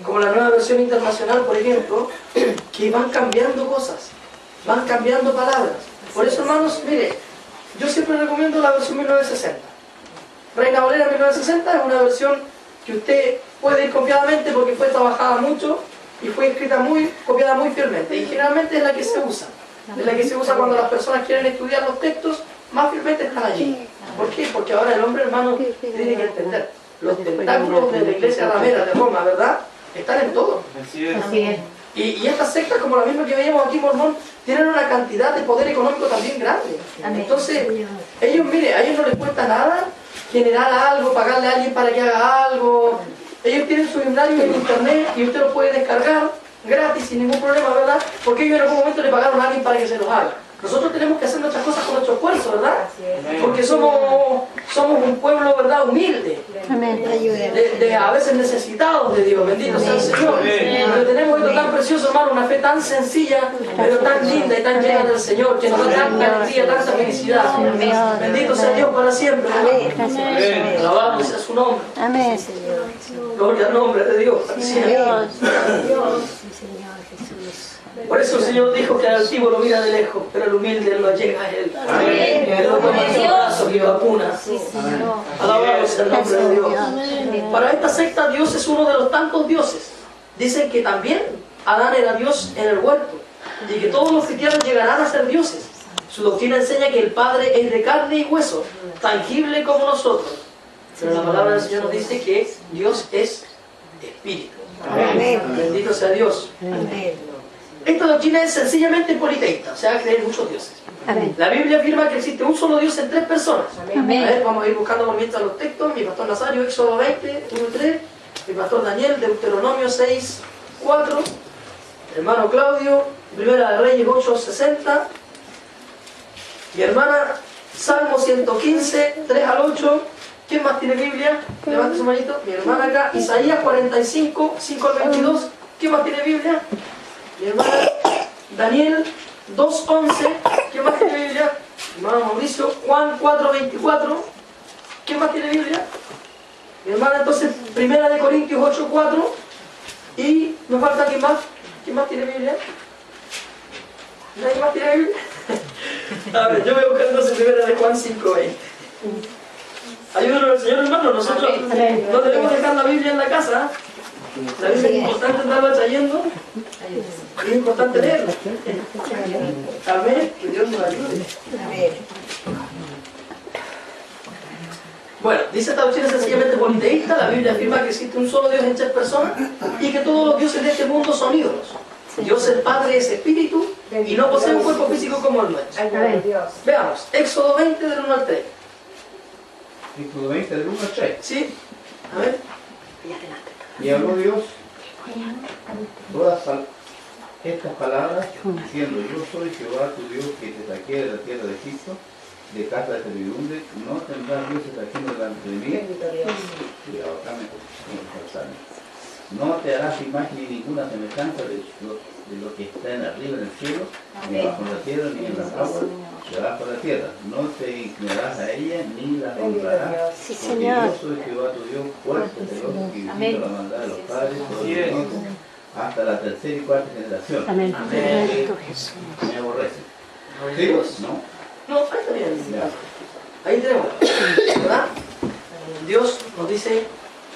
como la nueva versión internacional, por ejemplo, que van cambiando cosas, van cambiando palabras. Por eso, hermanos, mire, yo siempre recomiendo la versión 1960. Reina Valera 1960 es una versión que usted puede ir confiadamente porque fue trabajada mucho y fue escrita copiada muy fielmente. Y generalmente es la que se usa. Es la que se usa cuando las personas quieren estudiar los textos, más fielmente están allí. ¿Por qué? Porque ahora el hombre, hermano, tiene que entender. Los tentáculos de la iglesia ramera de Roma, ¿verdad? Están en todo. Así es. Así es. Y estas sectas, como la misma que veíamos aquí, mormón, tienen una cantidad de poder económico también grande. Entonces, ellos, mire, a ellos no les cuesta nada generar algo, pagarle a alguien para que haga algo. Ellos tienen su himnario en internet y usted lo puede descargar gratis, sin ningún problema, ¿verdad? Porque ellos en algún momento le pagaron a alguien para que se los haga. Nosotros tenemos que hacer nuestras cosas con nuestro esfuerzo, ¿verdad? Así es. Porque somos un pueblo, ¿verdad? Humilde. Amén. A veces necesitados de Dios, bendito sea el Señor. Pero tenemos esto tan precioso, hermano, una fe tan sencilla, pero tan linda y tan llena del Señor, que nos da tanta alegría, tanta felicidad. Bendito sea Dios para siempre. Amén. Alabado sea su nombre. Amén. Gloria al nombre de Dios. Dios. Señor Jesús. Por eso el Señor dijo que al altivo lo mira de lejos, pero el humilde lo llega a Él. Él lo toma en su brazo y lo acuna. Alabado sea el nombre de Dios. Para esta secta, Dios es uno de los tantos dioses. Dicen que también Adán era Dios en el huerto y que todos los cristianos llegarán a ser dioses. Su doctrina enseña que el Padre es de carne y hueso, tangible como nosotros. Pero la palabra del Señor nos dice que Dios es espíritu. Amén. Bendito sea Dios. Amén. Esta doctrina es sencillamente politeísta, o sea, creer en muchos dioses. Amén. La Biblia afirma que existe un solo Dios en tres personas. Amén. A ver, vamos a ir buscando por mientras los textos. Mi pastor Nazario, Éxodo 20, 1 y 3. Mi pastor Daniel, Deuteronomio 6, 4. Hermano Claudio, Primera de Reyes 8, 60. Mi hermana, Salmo 115, 3 al 8. ¿Quién más tiene Biblia? Levante su manito. Mi hermana acá, Isaías 45, 5 al 22. ¿Quién más tiene Biblia? Mi hermana, Daniel 2:11. ¿Quién más tiene Biblia? Mi hermano Mauricio, Juan 4:24. ¿Quién más tiene Biblia? Mi hermana, entonces, 1 Corintios 8:4. Y me falta quién más. ¿Quién más tiene Biblia? ¿Nadie más tiene Biblia? A ver, yo voy a buscar entonces 1 Juan 5:20. Ayúdanos al Señor, hermano. Nosotros no debemos dejar la Biblia en la casa. La Biblia es importante andarla trayendo. Es importante leerla. Amén. Que Dios nos ayude. Bueno, dice esta doctrina sencillamente politeísta. La Biblia afirma que existe un solo Dios en 3 personas y que todos los dioses de este mundo son ídolos. Dios el Padre es espíritu y no posee un cuerpo físico como el nuestro. Veamos, Éxodo 20 del 1 al 3. Éxodo 20 del 1 al 3. ¿Sí? A ver. Y habló Dios todas estas palabras, diciendo: yo soy Jehová tu Dios, que te saqué de la tierra de Egipto, de casa de servidumbre. No tendrás dioses ajenos delante de mí. Cuidado, acá no te harás imagen ni ninguna semejanza de lo que está en arriba en el cielo, ni bajo la tierra, ni en las aguas debajo de la tierra. No te inclinarás a ella, ni la honrarás, porque yo soy Jehová tu Dios, fuerte, celoso, que visito la maldad de los padres todos los días, hasta la 3ª y 4ª generación. Amén. Me aborrece. ¿Sí? ¿No? No, ahí está bien. Ahí tenemos. ¿Verdad? Dios nos dice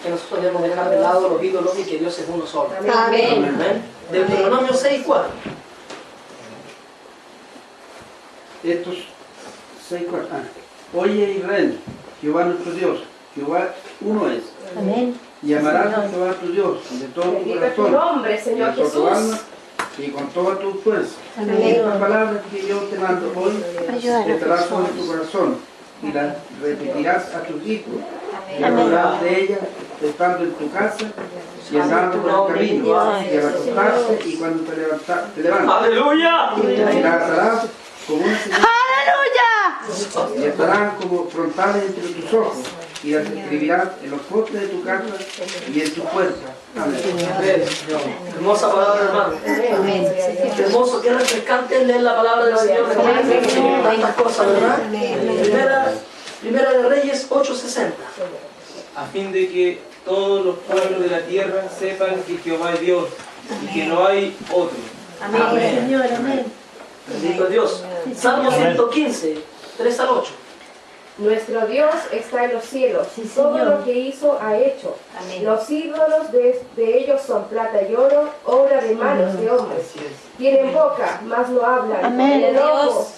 que nosotros debemos dejar de lado los ídolos y que Dios es uno solo. Amén. Amén. Deuteronomio 6:4. Estos 6:4. Oye Israel, Jehová nuestro Dios, Jehová uno es. Amén. Y amarás a Jehová tu Dios de todo tu Bendiga tu corazón, nombre, y Señor con tu Jesús. alma, y con toda tu fuerza. Amén. Estas palabras que yo te mando hoy estarán sobre tu corazón y las repetirás a tus hijos. Y hablarás de ellas estando en tu casa y andando por el camino, y al acostarte y cuando te levantas. ¡Aleluya! Y las harás como una señal. Y estarán como frontales entre tus ojos, y las escribirás en los postes de tu casa y en tu puerta. Amén. Amén. Hermosa palabra, hermano. Qué hermoso, qué refrescante es leer la palabra del Señor. Tantas cosas, ¿verdad? Primera de Reyes 8:60. A fin de que todos los pueblos de la tierra sepan que Jehová es Dios y que no hay otro. Amén. Señor, amén. Bendito Dios. Salmo 115, 3 al 8. Nuestro Dios está en los cielos, todo Señor. lo que hizo ha hecho. Amén. Los ídolos de ellos son plata y oro, obra de manos de hombres. Tienen boca, mas no hablan. Amén. Tienen ojos,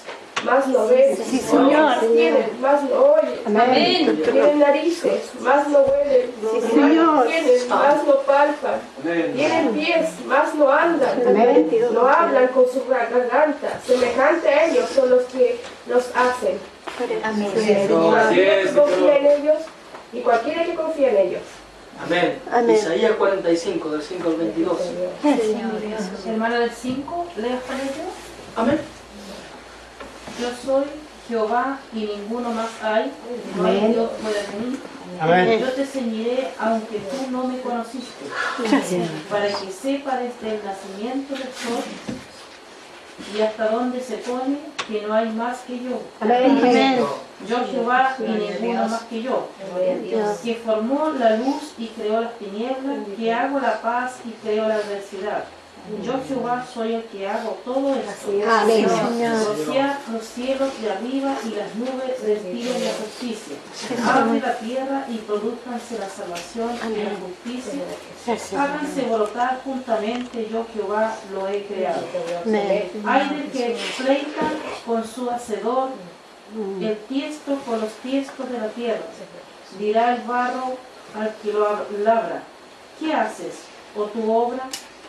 mas no ven. Sí, Señor. Oídos tienen, mas no oyen. Amén. Tienen narices, mas no huelen. Sí, Manos Señor. tienen, mas no palpan. Amén. Tienen pies, mas no andan. Amén. No hablan con su garganta. Semejante a ellos son los que los hacen. Amén. Cualquiera que confía en ellos y cualquiera que confía en ellos. Amén. Amén. Isaías 45, del 5 al 22. Señor Dios. Hermano del 5, ¿lees para ellos? Amén. Yo soy Jehová y ninguno más hay, no hay Amén. Dios fuera de mí. Amén. Yo te ceñiré aunque tú no me conociste, para que sepa desde el nacimiento del sol y hasta donde se pone que no hay más que yo. Amén. Yo Jehová y ninguno más que yo, que formó la luz y creó las tinieblas, que hago la paz y creo la adversidad. Yo Jehová soy el que hago todo esto. Amén, Señor. Rociar los cielos de arriba y las nubes respiren la justicia. Abre la tierra y produzcanse la salvación y la justicia. Háganse brotar juntamente, yo Jehová lo he creado. Amén. Hay del que pleita con su hacedor, el tiesto con los tiestos de la tierra. Dirá el barro al que lo labra: ¿qué haces? ¿O tu obra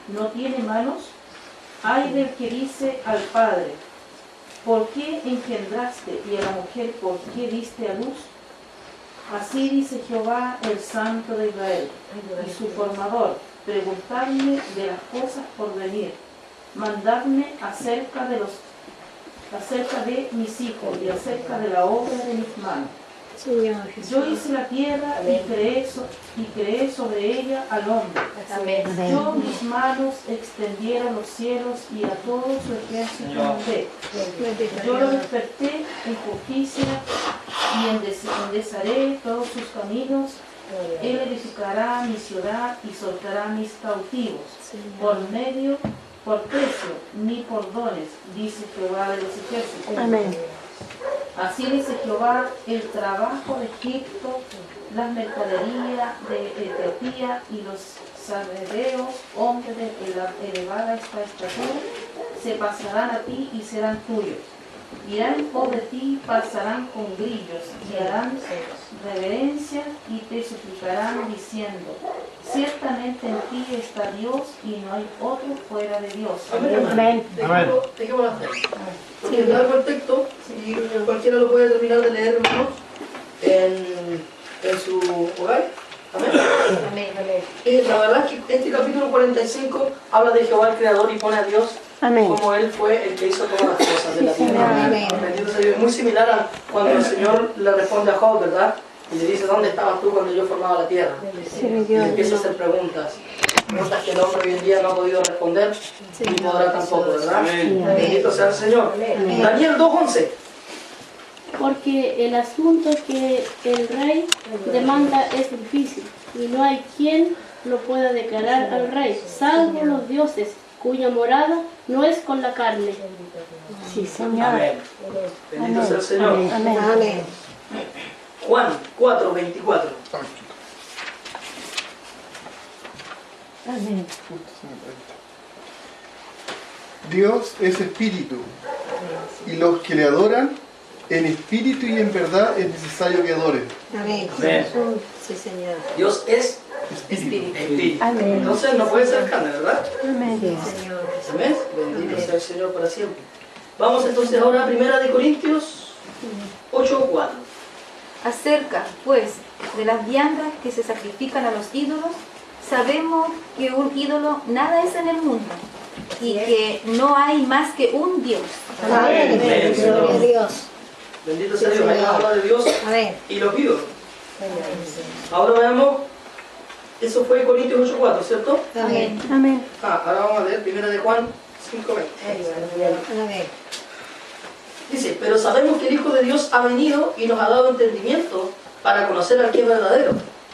no tiene manos? Hay del que dice al padre: ¿por qué engendraste? Y a la mujer: ¿por qué diste a luz? Así dice Jehová, el Santo de Israel, y su formador: preguntadme de las cosas por venir, mandadme acerca de los acerca de mis hijos y acerca de la obra de mis manos. Señor Jesús. Yo hice la tierra y creé sobre ella al hombre. Amén. Yo mis manos extendieron los cielos y a todo su ejército mandé. Yo lo desperté en justicia y enderezaré todos sus caminos. Él edificará mi ciudad y soltará mis cautivos por precio, ni por dones, dice Jehová de los ejércitos. Amén. Así dice Jehová, el trabajo de Egipto, las mercaderías de Etiopía y los sabereos, hombres de elevada estatura, se pasarán a ti y serán tuyos. Irán en pos de ti, pasarán con grillos, y harán reverencia y te suplicarán diciendo, ciertamente en ti está Dios y no hay otro fuera de Dios. Amén. Dejémoslo hasta ahí. Porque es largo el texto y cualquiera lo puede terminar de leer, hermanos, en su hogar. Amén. Amén. Amén. Y la verdad es que este capítulo 45 habla de Jehová el Creador y pone a Dios Amén. como Él fue el que hizo todas las cosas de la tierra. Amén. Bendito sea Dios. Es muy similar a cuando el Señor le responde a Job, ¿verdad? Y le dice, ¿dónde estabas tú cuando yo formaba la tierra? Y empieza a hacer preguntas. Preguntas que el hombre hoy en día no ha podido responder ni podrá tampoco, ¿verdad? Amén. Bendito sea el Señor. Amén. Daniel 2:11. Porque el asunto que el rey demanda es difícil y no hay quien lo pueda declarar al rey, salvo los dioses, cuya morada no es con la carne. Sí, Señor. Amén. Bendito sea el Señor. Amén. Amén. Juan 4:24. Amén. Dios es espíritu, y los que le adoran, en espíritu y en verdad es necesario que adoren. Amén. Amén. Sí, Señor. Dios es Espíritu. espíritu. Amén. Entonces no puede ser carne, ¿verdad? Amén. Señor. Amén. Bendito sea el Señor para siempre. Vamos entonces ahora a 1 Corintios 8:4. Acerca, pues, de las viandas que se sacrifican a los ídolos, sabemos que un ídolo nada es en el mundo y que no hay más que un Dios. Amén. Gloria a Dios. Bendito sea Dios. Ahí habla de Dios Amén. y los ídolos. Ahora veamos, eso fue Corintios 8:4, ¿cierto? Amén. Amén. Ahora vamos a leer 1 de Juan 5:20. Amén. Dice, pero sabemos que el Hijo de Dios ha venido y nos ha dado entendimiento para conocer al que es verdadero.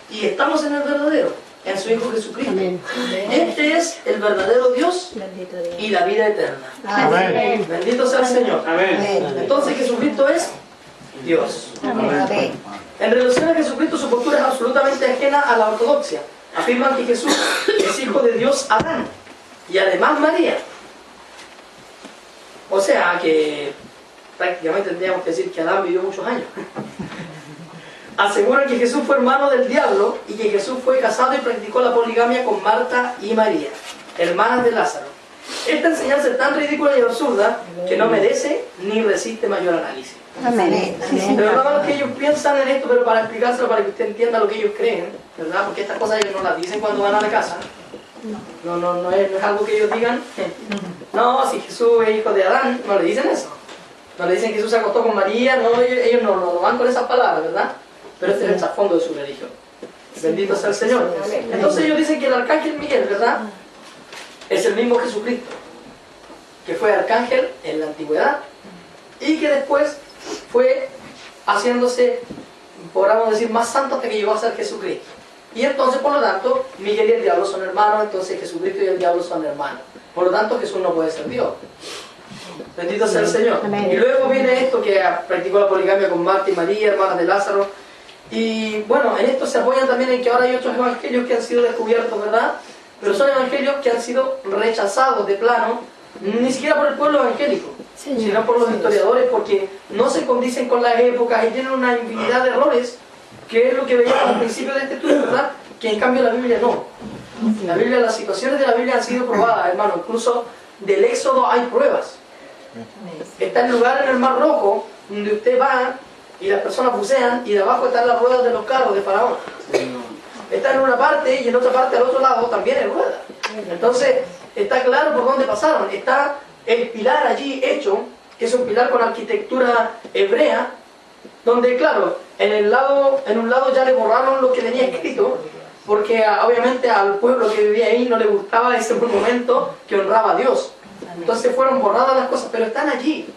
Y estamos en el verdadero, en su Hijo Jesucristo. Amén. Este es el verdadero Dios Bendito Dios. y la vida eterna. Amén. Bendito sea el Señor. Amén. Amén. Entonces Jesucristo es Dios. Amén. En relación a Jesucristo, su postura es absolutamente ajena a la ortodoxia. Afirman que Jesús es hijo de Dios Adán y además María. O sea que prácticamente tendríamos que decir que Adán vivió muchos años. Aseguran que Jesús fue hermano del diablo y que Jesús fue casado y practicó la poligamia con Marta y María, hermanas de Lázaro. Esta enseñanza es tan ridícula y absurda que no merece ni resiste mayor análisis. Amén. De verdad, hermanos, que ellos piensan en esto, pero para explicárselo, para que usted entienda lo que ellos creen, ¿verdad? Porque estas cosas ellos no las dicen cuando van a la casa. No es algo que ellos digan. No, si Jesús es hijo de Adán, no le dicen eso. No le dicen que Jesús se acostó con María, no, ellos no van con esas palabras, ¿verdad? Pero este es el trasfondo de su religión. Bendito sea el Señor. Entonces ellos dicen que el arcángel Miguel, ¿verdad? Es el mismo Jesucristo, que fue arcángel en la antigüedad y que después fue haciéndose, podríamos decir, más santo hasta que llegó a ser Jesucristo. Y entonces, por lo tanto, Miguel y el diablo son hermanos, entonces Jesucristo y el diablo son hermanos. Por lo tanto, Jesús no puede ser Dios. Bendito sea el Señor. Amén. Y luego viene esto que practicó la poligamia con Marta y María, hermanas de Lázaro. Y bueno, en esto se apoyan también en que ahora hay otros evangelios que han sido descubiertos, ¿verdad? Pero son evangelios que han sido rechazados de plano, ni siquiera por el pueblo evangélico, sino por los historiadores, porque no se condicen con las épocas y tienen una infinidad de errores, que es lo que veíamos al principio de este estudio, ¿verdad? Que en cambio la Biblia no. La Biblia, las situaciones de la Biblia han sido probadas, hermano. Incluso del Éxodo hay pruebas. Está el lugar en el Mar Rojo donde usted va y las personas bucean y de abajo están las ruedas de los carros de Faraón. Está en una parte y en otra parte al otro lado también hay ruedas. Entonces está claro por dónde pasaron. Está el pilar allí hecho, que que es un pilar con arquitectura hebrea, donde claro, en un lado ya le borraron lo que venía escrito, porque obviamente al pueblo que vivía ahí no le gustaba ese monumento que honraba a Dios. Entonces fueron borradas las cosas, pero están allí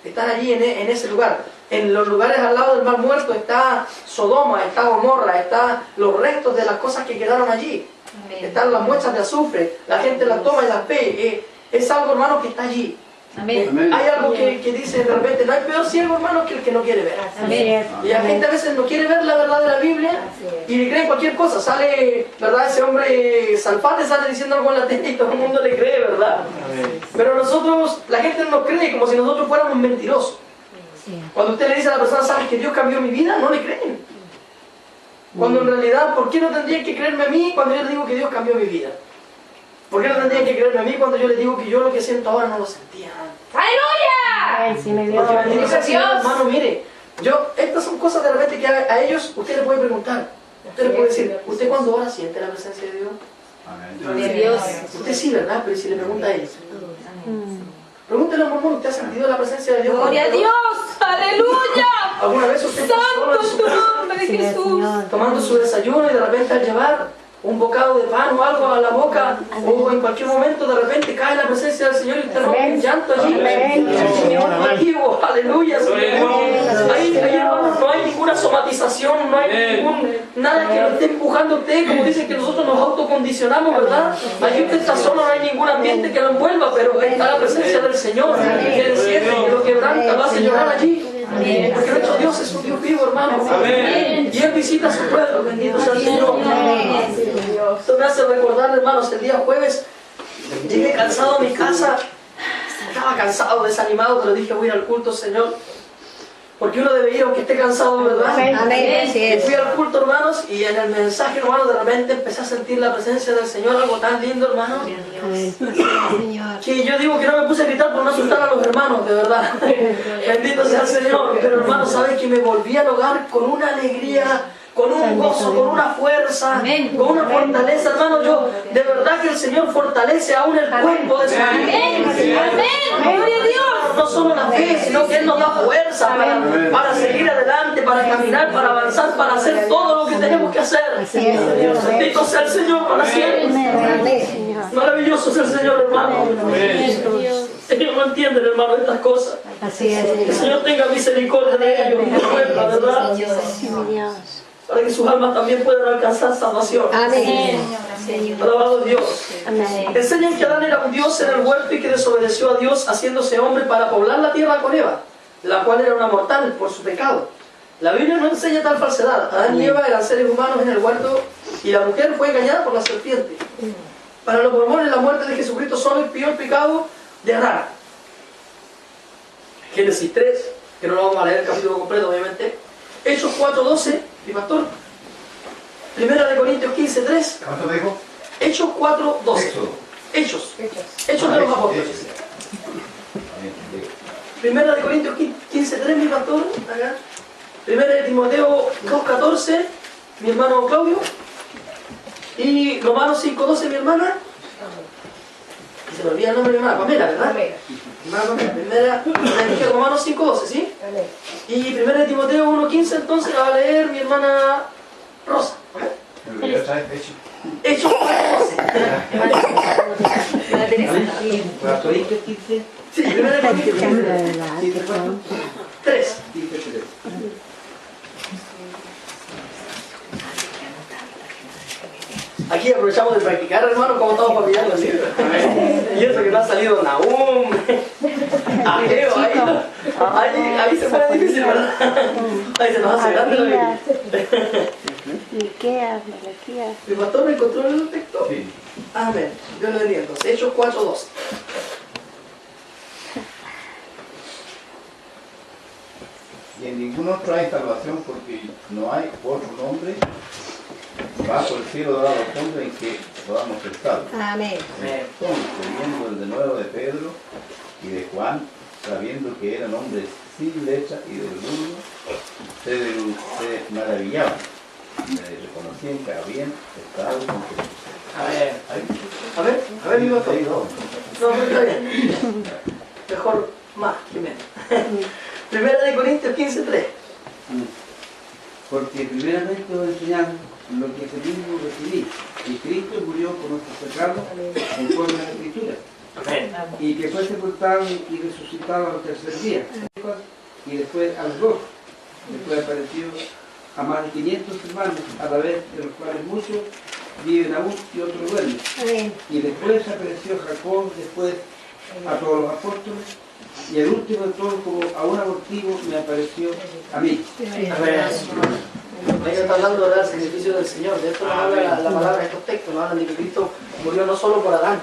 en ese lugar. En los lugares al lado del Mar Muerto está Sodoma, está Gomorra, están los restos de las cosas que quedaron allí. Están las muestras de azufre, la gente las toma y las ve. Es algo, hermano, que está allí. Amén. Hay algo que dice de repente, no hay peor ciego, hermano, que el que no quiere ver. Amén. Y la gente a veces no quiere ver la verdad de la Biblia y le creen cualquier cosa. Sale, ¿verdad? Ese hombre Salfate sale diciendo algo en la tele y todo el mundo le cree, ¿verdad? Pero nosotros, la gente no nos cree como si nosotros fuéramos mentirosos. Cuando usted le dice a la persona, ¿sabes que Dios cambió mi vida? No le creen. Cuando en realidad, ¿por qué no tendrían que creerme a mí cuando yo les digo que Dios cambió mi vida? ¿Por qué no tendrían que creerme a mí cuando yo les digo que yo lo que siento ahora no lo sentía antes? ¡Aleluya! Porque bendito sea el Señor, hermano, mire, estas son cosas de repente que a ellos usted le puede preguntar. Usted le puede decir, ¿usted cuando ora siente la presencia de Dios? De Dios. Usted sí, ¿verdad? Pero si le pregunta a ellos. Pregúntele a un mormón, ¿usted ha sentido la presencia de Dios? ¡Gloria a Dios! ¡Aleluya! ¿Alguna vez usted está solo en su ¡Santo tu casa, nombre de Jesús! tomando su desayuno y de repente al llevar un bocado de pan o algo a la boca, o en cualquier momento de repente cae la presencia del Señor y usted rompe en llanto allí? Señor contigo, aleluya, Señor. Ahí, hermanos, no hay ninguna somatización, no hay nada que lo esté empujando a usted, como dicen que nosotros nos autocondicionamos, ¿verdad? Allí usted está solo, no hay ningún ambiente que lo envuelva, pero está la presencia del Señor, que enciende, que lo quebranta, lo hace llorar allí. Porque nuestro Dios es un Dios vivo, hermano. Y Él visita a su pueblo, bendito sea el Señor. Esto me hace recordar, hermanos, el día jueves llegué cansado a mi casa. Estaba cansado, desanimado, pero dije, voy a ir al culto, Señor. Porque uno debe ir aunque esté cansado, ¿verdad? Amén. Y fui al culto, hermanos, y en el mensaje, hermano, de repente empecé a sentir la presencia del Señor, algo tan lindo, hermano. Que yo digo que no me puse a gritar por no asustar a los hermanos, de verdad. Bendito sea el Señor. Pero, hermano, ¿sabe que me volví al hogar con una alegría, con un gozo, con una fuerza, con una fortaleza, hermano? Yo, de verdad que el Señor fortalece aún el cuerpo de su vida. Amén. Gloria a Dios. No solo la fe, sino que Él nos da fuerza para seguir adelante, para caminar, para avanzar, para hacer todo lo que tenemos que hacer. Bendito sea el Señor para siempre. Maravilloso es el Señor, hermano. Ellos no entienden, hermano, estas cosas. Así es. Que el Señor tenga misericordia de ellos, ¿verdad? Para que sus almas también puedan alcanzar salvación. Amén. Alabado Dios. Enseñan que Adán era un Dios en el huerto y que desobedeció a Dios haciéndose hombre para poblar la tierra con Eva, la cual era una mortal por su pecado. La Biblia no enseña tal falsedad. Adán y Eva eran seres humanos en el huerto y la mujer fue engañada por la serpiente. Para los mormones la muerte de Jesucristo solo expió el pecado de Adán. Génesis 3, que no lo vamos a leer el capítulo completo obviamente. Hechos 4:12, mi pastor. Primera de Corintios 15:3. ¿Cuánto dijo? Hechos 4:12. Hechos de los apóstoles. Primera de Corintios 15:3, mi pastor. Acá. Primera de Timoteo 2:14, mi hermano Claudio. Y Romanos 5:12, mi hermana. Y se me olvida el nombre de mi hermana, Pamela, ¿verdad? Primera de Romanos 5:12, ¿sí? Y primera de Timoteo 1:15, entonces la va a leer mi hermana Rosa. Hechos 4:12. Sí, primera de Corintios 3. Aquí aprovechamos de practicar, hermano, como estamos papillando así. Y eso que no ha salido Nahum, Ageo, ahí se pone difícil, ¿verdad? Ahí se nos hace grande la Biblia. ¿El pastor me encontró el texto? Sí. Amén. Dios lo bendiga entonces. Hechos 4:12. Y en ningún otro hay salvación porque no hay otro nombre bajo el cielo dado al mundo en que podamos ser salvos. Amén. Entonces, viendo el de nuevo de Pedro y de Juan, sabiendo que eran hombres sin letra y del mundo, se maravillaban, reconocían que habían estado con Jesús. A ver, mi pastor. No, está bien. Mejor más que menos. Primera de Corintios 15:3. Porque primeramente os enseñamos lo que mismo recibí, que Cristo murió por nuestros pecados conforme a la Escritura, y que fue sepultado y resucitado al tercer día, y después a los dos, después apareció a más de 500 hermanos, a la vez de los cuales muchos viven aún y otros duermen. Y después apareció Jacob, después a todos los apóstoles, y el último de todos, como a un abortivo, me apareció a mí. Ahí está hablando del sacrificio del Señor. De esto nos habla la palabra de estos textos. Nos hablan de que Cristo murió no solo por Adán,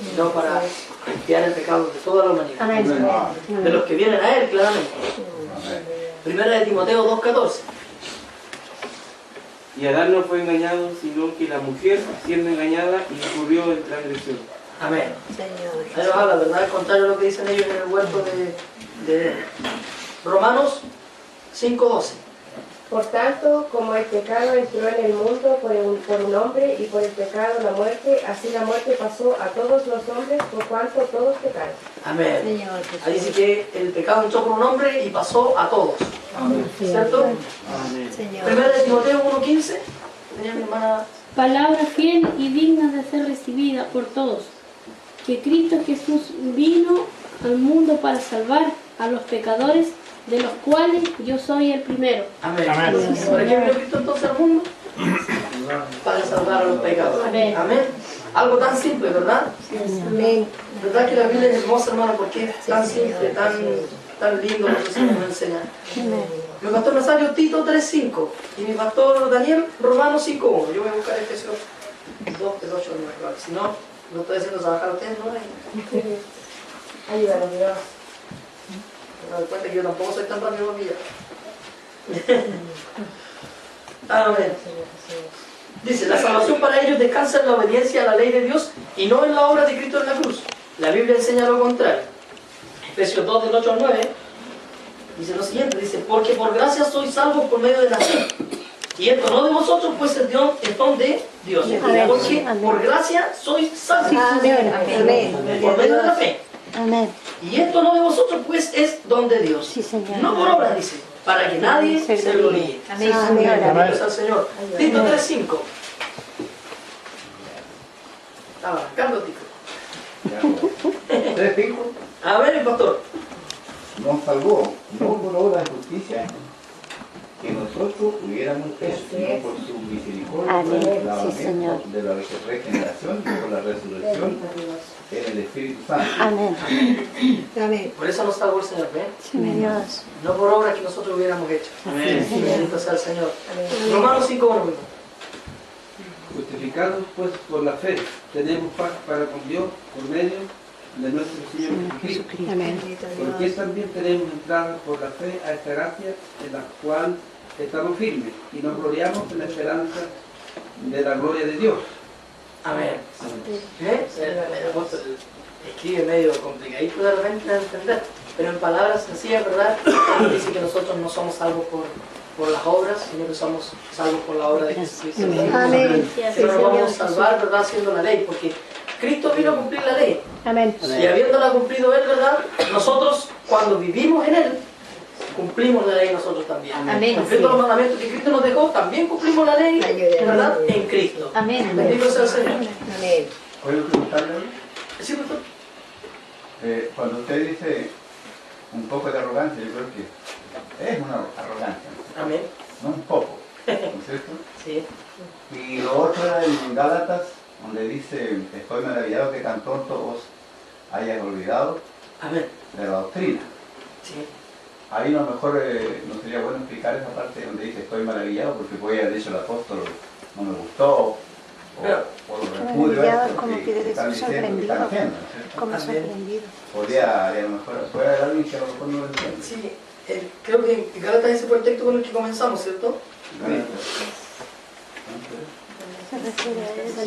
sino para expiar el pecado de toda la humanidad. De los que vienen a Él, claramente. Primera de Timoteo 2:14. Y Adán no fue engañado, sino que la mujer, siendo engañada, incurrió en transgresión. Amén. Ahí nos habla, ¿verdad? Al contrario de lo que dicen ellos en el huerto de Romanos 5:12. Por tanto, como el pecado entró en el mundo por un hombre y por el pecado la muerte, así la muerte pasó a todos los hombres por cuanto todos pecaron. Amén. Ahí dice que el pecado entró por un hombre y pasó a todos. ¿Cierto? Primera de Timoteo 1:15. Tenía mi hermana. Palabra fiel y digna de ser recibida por todos, que Cristo Jesús vino al mundo para salvar a los pecadores, de los cuales yo soy el primero. Amén. ¿Para qué vino Cristo entonces al mundo? Para salvar a los pecadores. Amén. Algo tan simple, ¿verdad? Amén. ¿Verdad que la Biblia es hermosa, hermano? Porque es tan simple, tan lindo, no sé si nos enseña. Mi pastor Nazario, Tito 3:5. Y mi pastor Daniel, Romanos 5:1. Yo voy a buscar Efesios 2, del 8 al 9. Si no, lo estoy haciendo trabajar a ustedes, ¿no? Ayúdanos, Dios. Me doy cuenta que yo tampoco soy tan rápido como ella. Amén. Dice, la salvación para ellos descansa en la obediencia a la ley de Dios y no en la obra de Cristo en la cruz. La Biblia enseña lo contrario. Efesios 2, del 8 al 9, dice lo siguiente, dice, porque por gracia sois salvos por medio de la fe. Y esto no de vosotros, pues el don de Dios. Porque por gracia sois salvos. Por medio de la fe. Amén. Y esto no de vosotros, pues es don de Dios. Sí, Señor. No por obra, dice, para que nadie se gloríe. Amén. Gracias al Señor. Tito 3:5. Estaba arrancando, Tito. 3:5. A ver, el pastor. Nos salvó, no por obra de justicia que nosotros hubiéramos hecho, sino por su misericordia, Amén. por el Sí, lavamiento Señor. de la regeneración y por la resurrección en el Espíritu Santo. Amén. Amén. Por eso nos salvó el Señor, ¿ven? Sí, mi Dios. No por obras que nosotros hubiéramos hecho. Amén. Bendito sea el Señor. Romanos 5:1. Justificados pues por la fe, tenemos paz para con Dios por medio de nuestro Señor Jesucristo. Amén. Porque también tenemos entrada por la fe a esta gracia en la cual estamos firmes y nos gloriamos en la esperanza de la gloria de Dios. Amén. El apóstol escribe medio complicadito de repente de entender, pero en palabras sencillas, ¿verdad? Él dice que nosotros no somos salvos por las obras, sino que somos salvos por la obra de Jesucristo. Amén. Que no nos vamos a salvar, ¿verdad? Haciendo la ley, porque Cristo vino a cumplir la ley. Amén. Y habiéndola cumplido Él, ¿verdad? Nosotros, cuando vivimos en Él, cumplimos la ley nosotros también. Amén. Cumpliendo los mandamientos que Cristo nos dejó, también cumplimos la ley, ¿verdad? En Cristo. Amén. Bendito sea el Señor. Amén. ¿Puedo preguntarle? ¿Sí, pastor? Cuando usted dice un poco de arrogancia, yo creo que es una arrogancia, Amén. no un poco, ¿no es cierto? Sí. Y lo otro era en Gálatas, donde dice, estoy maravillado que tan pronto os hayas olvidado Amén. de la doctrina. Sí. Ahí a lo mejor no sería bueno explicar esa parte donde dice estoy maravillado, porque puede haber dicho el apóstol, no me gustó, o lo repudio esto, como que debe están ser diciendo que están sorprendido. haciendo, ¿no es cierto? Como sorprendido. Podría, a lo mejor, puede haber alguien que a lo mejor no lo entiende. Sí. Creo que en Gálatas ese fue el texto con el que comenzamos, ¿cierto?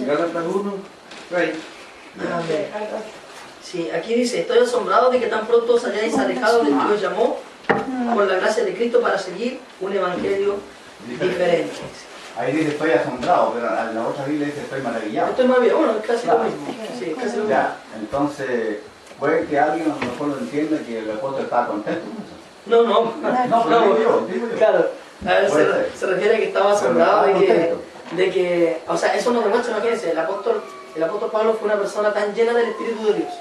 Gálatas 1, 6. Amén. Sí, aquí dice, estoy asombrado de que tan pronto os hayáis alejado del que os llamó por la gracia de Cristo para seguir un evangelio diferente. Ahí dice estoy asombrado, pero en la otra Biblia dice estoy maravillado. Esto es más bien, bueno, es casi Claro. lo mismo. Sí, casi lo mismo. Ya, entonces, Puede que alguien a lo mejor lo entienda que el apóstol estaba contento con eso. No, Digo yo. claro. A ver, se refiere a que estaba asombrado de que, o sea, eso nos demuestra, imagínense, el apóstol Pablo fue una persona tan llena del Espíritu de Dios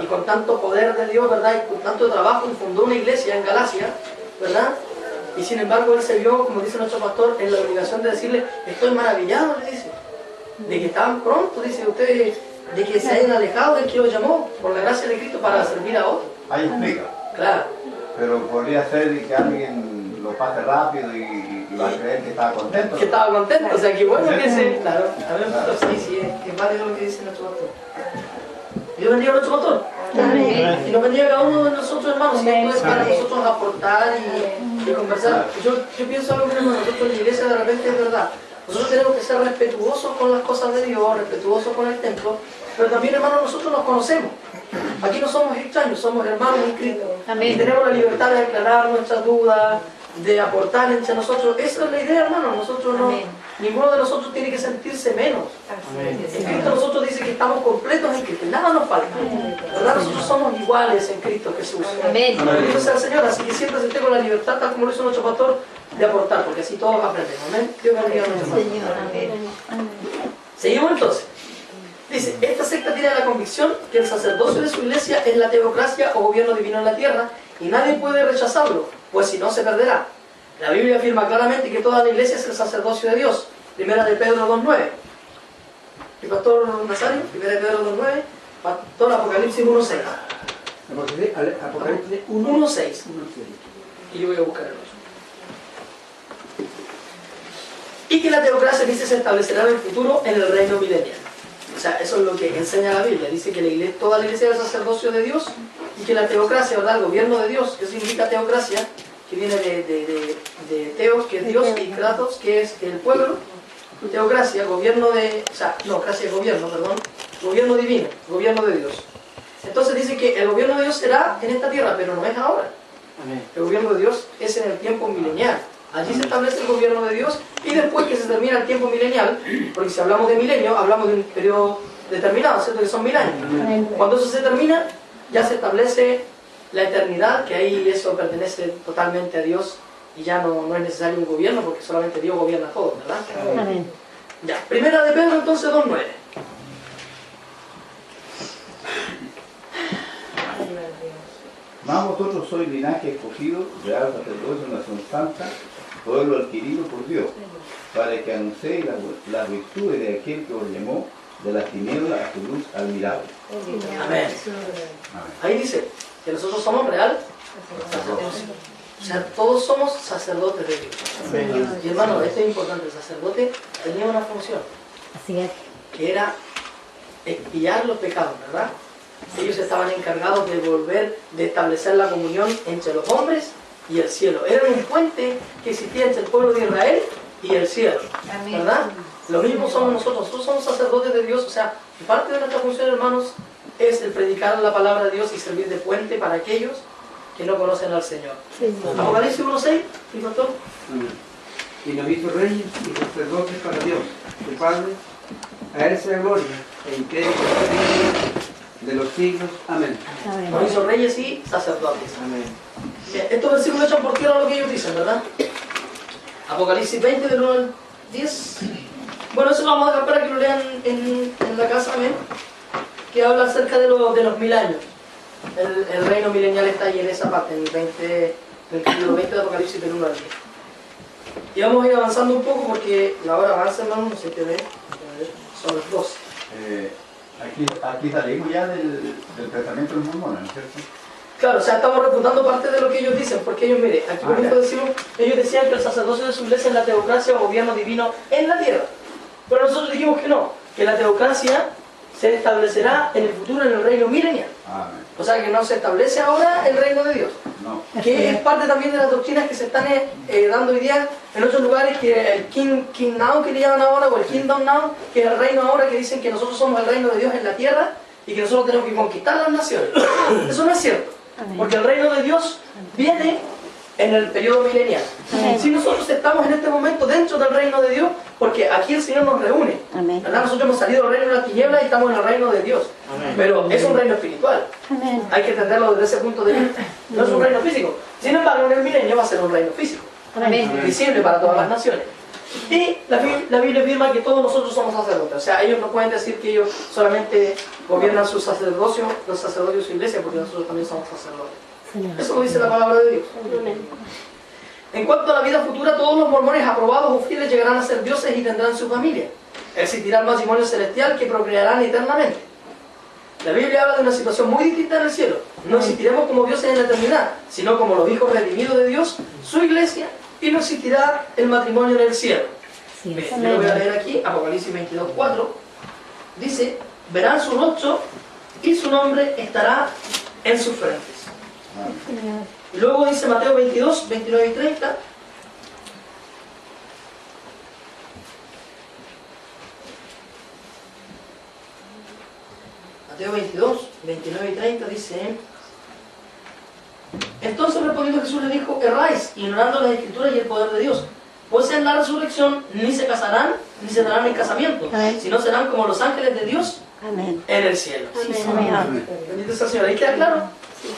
y con tanto poder de Dios, ¿verdad? Y con tanto trabajo, y fundó una iglesia en Galacia, ¿verdad? Y sin embargo él se vio, como dice nuestro pastor, en la obligación de decirle, estoy maravillado, le dice, de que tan pronto, dice ustedes, de que se hayan alejado del que los llamó por la gracia de Cristo para servir a otros. Ahí explica. Claro. Pero podría ser que alguien lo pase rápido y va a creer que estaba contento. Que estaba contento, o sea, que bueno que se... Claro, a ver, sí, es válido lo que dice nuestro pastor. Dios bendiga a nuestro pastor. Amén. Y nos bendiga a cada uno de nosotros, hermanos. Y esto es para nosotros aportar y conversar. Yo pienso algo que nosotros en la iglesia de repente es verdad. Nosotros tenemos que ser respetuosos con las cosas de Dios, respetuosos con el templo, pero también, hermanos, nosotros nos conocemos. Aquí no somos extraños, somos hermanos en Cristo. Amén. Y tenemos la libertad de aclarar nuestras dudas, de aportar entre nosotros. Esa es la idea, hermanos. Nosotros no, ninguno de nosotros tiene que sentirse menos. Amén. En Cristo nosotros dice que estamos completos en Cristo, nada nos falta. ¿Verdad? Nosotros somos iguales en Cristo Jesús. Amén. Bendito sea el Señor, así que siempre se esté con la libertad, tal como lo hizo nuestro pastor, de aportar, porque así todos aprendemos. Amén. Dios bendiga a nuestro pastor. Seguimos entonces. Dice, esta secta tiene la convicción que el sacerdocio de su iglesia es la teocracia o gobierno divino en la tierra y nadie puede rechazarlo, pues si no se perderá. La Biblia afirma claramente que toda la iglesia es el sacerdocio de Dios. Primera de Pedro 2.9. ¿El pastor Nazario? Primera de Pedro 2.9. Pastor Apocalipsis 1.6. Apocalipsis 1.6. Y yo voy a buscar el otro. Y que la teocracia, dice, se establecerá en el futuro en el reino milenial. O sea, eso es lo que enseña la Biblia. Dice que la iglesia, toda la iglesia es el sacerdocio de Dios y que la teocracia, ¿verdad? El gobierno de Dios, que significa teocracia, que viene de teos, que es Dios, y kratos, que es el pueblo. Teocracia, gobierno de... O sea, no, gracia es gobierno, perdón. Gobierno divino, gobierno de Dios. Entonces dice que el gobierno de Dios será en esta tierra, pero no es ahora. El gobierno de Dios es en el tiempo milenial. Allí se establece el gobierno de Dios y después que se termina el tiempo milenial, porque si hablamos de milenio, hablamos de un periodo determinado, ¿cierto? Que son 1000 años. Cuando eso se termina, ya se establece la eternidad, que ahí eso pertenece totalmente a Dios y ya no es necesario un gobierno porque solamente Dios gobierna todo, ¿verdad? Amén. Ya, primera de Pedro entonces 2.9. Mas vosotros sois linaje escogido, real sacerdocio, nación santa, pueblo adquirido por Dios, para que anunciéis las virtudes de aquel que os llamó de las tinieblas a su luz admirable. Amén. Ahí dice que nosotros somos real sacerdocio. O sea, todos somos sacerdotes de Dios. Amén. Y hermano, esto es importante, el sacerdote tenía una función. Así es. Que era expiar los pecados, ¿verdad? Ellos estaban encargados de de establecer la comunión entre los hombres y el cielo. Era un puente que existía entre el pueblo de Israel y el cielo, ¿verdad? Lo mismo somos nosotros somos sacerdotes de Dios, o sea, parte de nuestra función, hermanos, es el predicar la palabra de Dios y servir de puente para aquellos que no conocen al Señor. Apocalipsis 1.6, ¿sí, pastor? Y nos hizo reyes y sacerdotes para Dios, su Padre, a Él sea gloria e imperio de los siglos. Amén. Nos hizo reyes y sacerdotes. Amén. Bien, estos versículos echan por tierra lo que ellos dicen, ¿verdad? Apocalipsis 20, del 1 al 10. Bueno, eso lo vamos a dejar para que lo lean en la casa, amén. Que habla acerca de los 1000 años. El reino milenial está ahí en esa parte, en el capítulo 20 de Apocalipsis, del 1 al 10. Y vamos a ir avanzando un poco porque la hora avanza, hermano, no sé qué ve. Son las 12. Aquí salimos ya del pensamiento de los mormones, ¿no es cierto? Claro, o sea, estamos refutando parte de lo que ellos dicen, porque ellos, mire, aquí por ejemplo decimos, ellos decían que el sacerdocio de su iglesia es la teocracia o gobierno divino en la tierra. Pero nosotros dijimos que no, que la teocracia se establecerá en el futuro en el reino milenial. O sea, que no se establece ahora el reino de Dios. No. Que es parte también de las doctrinas que se están dando hoy día en otros lugares, que el King Now que le llaman ahora, o el Kingdom Now, que es el reino ahora, que dicen que nosotros somos el reino de Dios en la tierra y que nosotros tenemos que conquistar las naciones. Eso no es cierto, porque el reino de Dios viene en el periodo milenial. Si nosotros estamos en este momento dentro del reino de Dios, porque aquí el Señor nos reúne, ¿verdad? Nosotros hemos salido del reino de la tiniebla y estamos en el reino de Dios, pero es un reino espiritual. Hay que entenderlo desde ese punto de vista. No es un reino físico. Sin embargo, en el milenio va a ser un reino físico, visible para todas las naciones. Y la Biblia afirma que todos nosotros somos sacerdotes. O sea, ellos no pueden decir que ellos solamente gobiernan su sacerdocio, los sacerdocios de su iglesia, porque nosotros también somos sacerdotes. Eso lo dice la palabra de Dios. En cuanto a la vida futura, todos los mormones aprobados o fieles llegarán a ser dioses y tendrán su familia. Existirá el matrimonio celestial que procrearán eternamente. La Biblia habla de una situación muy distinta en el cielo. No existiremos como dioses en la eternidad, sino como los hijos redimidos de Dios, su iglesia, y no existirá el matrimonio en el cielo. Bien, yo lo voy a leer aquí, Apocalipsis 22:4. Dice, verán su rostro y su nombre estará en sus frentes. Y luego dice Mateo 22, 29 y 30. Mateo 22, 29 y 30 dice: entonces respondiendo Jesús le dijo, erráis, ignorando las escrituras y el poder de Dios, pues en la resurrección ni se casarán, ni se darán en casamiento, sino serán como los ángeles de Dios en el cielo. Bendito sea el Señor. Ahí queda claro,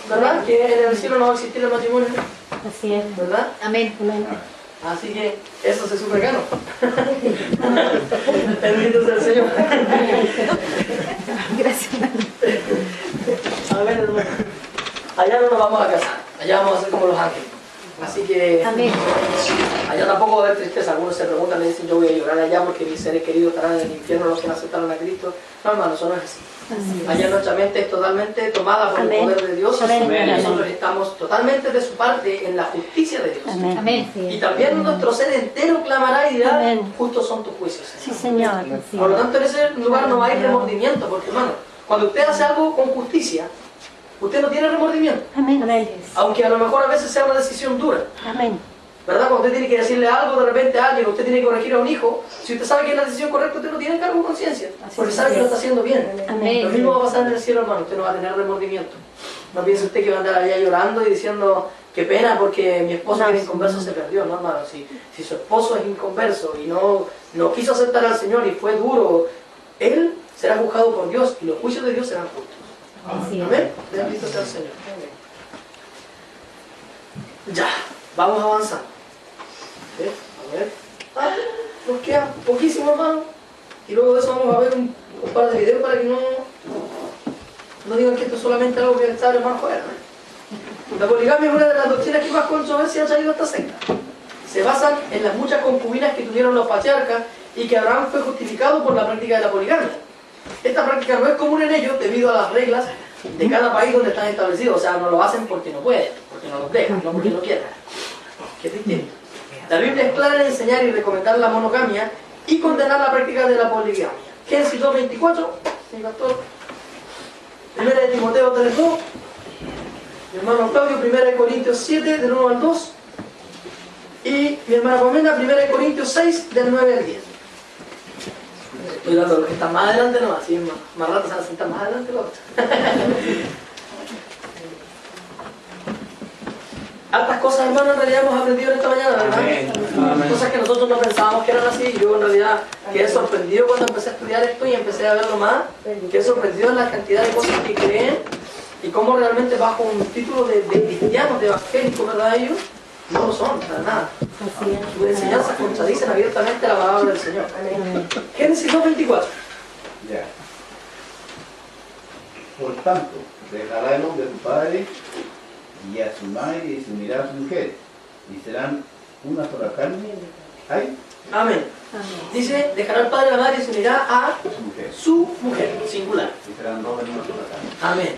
¿verdad? Que en el cielo no va a existir el matrimonio. Así es. ¿Verdad? Amén. Así que eso se sufre gano. Bendito sea el Señor. Gracias. Amén, hermano. Allá no nos vamos a casar, allá vamos a ser como los ángeles. Así que Amén. Allá tampoco va a haber tristeza. Algunos se preguntan, le dicen, yo voy a llorar allá porque mis seres queridos estarán en el infierno, los que no aceptaron a Cristo. No, hermano, eso no es así. Allá nuestra mente es totalmente tomada por el poder de Dios. Nosotros estamos totalmente de su parte en la justicia de Dios. Amén. Y también nuestro ser entero clamará y dirá, justos son tus juicios. Sí, Señor. Por lo tanto, en ese lugar no hay remordimiento, porque hermano, cuando usted hace algo con justicia, usted no tiene remordimiento. Amén. Aunque a lo mejor a veces sea una decisión dura. Amén. ¿Verdad? Cuando usted tiene que decirle algo de repente a alguien, usted tiene que corregir a un hijo, si usted sabe que es la decisión correcta, usted no tiene cargo de conciencia, porque sabe que lo está haciendo bien. Amén. Lo mismo va a pasar en el cielo, hermano, usted no va a tener remordimiento. No piense usted que va a andar allá llorando y diciendo, qué pena porque mi esposo que era inconverso se perdió. No, hermano, si su esposo es inconverso y no quiso aceptar al Señor y fue duro, él será juzgado por Dios y los juicios de Dios serán justos. Amén. Bendito sea el Señor. Ya, vamos a avanzar. A ver. Nos queda poquísimo, hermano. Y luego de eso vamos a ver un par de videos para que no digan que esto es solamente algo que está hermano fuera. La poligamia es una de las doctrinas que más controversia ha traído esta secta. Se basan en las muchas concubinas que tuvieron los patriarcas y que Abraham fue justificado por la práctica de la poligamia. Esta práctica no es común en ellos debido a las reglas de cada país donde están establecidos. O sea, no lo hacen porque no pueden, porque no los dejan, no porque no quieren. ¿Qué te entiendes? La Biblia es clara en enseñar y recomendar la monogamia y condenar la práctica de la poligamia. Génesis 2:24, mi pastor. 1 de Timoteo 3:2. Mi hermano Claudio, 1 de Corintios 7, del 1 al 2. Y mi hermana Pamela, 1 de Corintios 6, del 9 al 10. Estoy dando los que están más adelante nomás, así más rato se van a sentar más adelante los otros. Hartas cosas, hermano, en realidad hemos aprendido en esta mañana, ¿verdad? Amén. Cosas que nosotros no pensábamos que eran así. Yo en realidad quedé sorprendido cuando empecé a estudiar esto y empecé a verlo más. Quedé sorprendido en la cantidad de cosas que creen y cómo realmente bajo un título de cristianos, de evangélicos, ¿verdad? Ellos no lo son, para nada. Sus enseñanzas contradicen abiertamente la palabra del Señor. Génesis 2:24. Ya. Por tanto, dejará el hombre a su padre y a su madre y se unirá a su mujer, y serán una sola carne. ¿Ay? Amén. Dice, dejará al padre y la madre y se unirá a su mujer, singular. Y serán dos en una sola carne. Amén.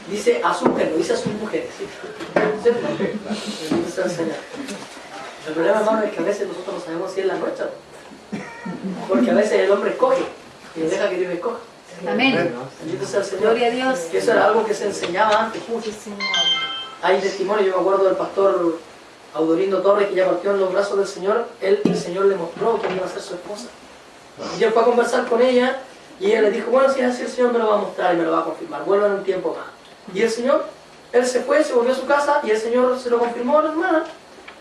Dice a su mujer, no dice a sus mujeres. ¿Cierto? Bendito sea el Señor. El problema, hermano, es que a veces nosotros no sabemos si es la nuestra. Porque a veces el hombre escoge y deja que Dios escoja. Amén. Bendito sea el Señor. Gloria a Dios. Que eso era algo que se enseñaba antes. Hay testimonio, yo me acuerdo del pastor Audorindo Torres, que ya partió en los brazos del Señor. El Señor le mostró que iba a ser su esposa. Y él fue a conversar con ella y ella le dijo, bueno, si es así, el Señor me lo va a mostrar y me lo va a confirmar. Vuelvan un tiempo más. Y el Señor él se fue, se volvió a su casa y el Señor se lo confirmó a la hermana,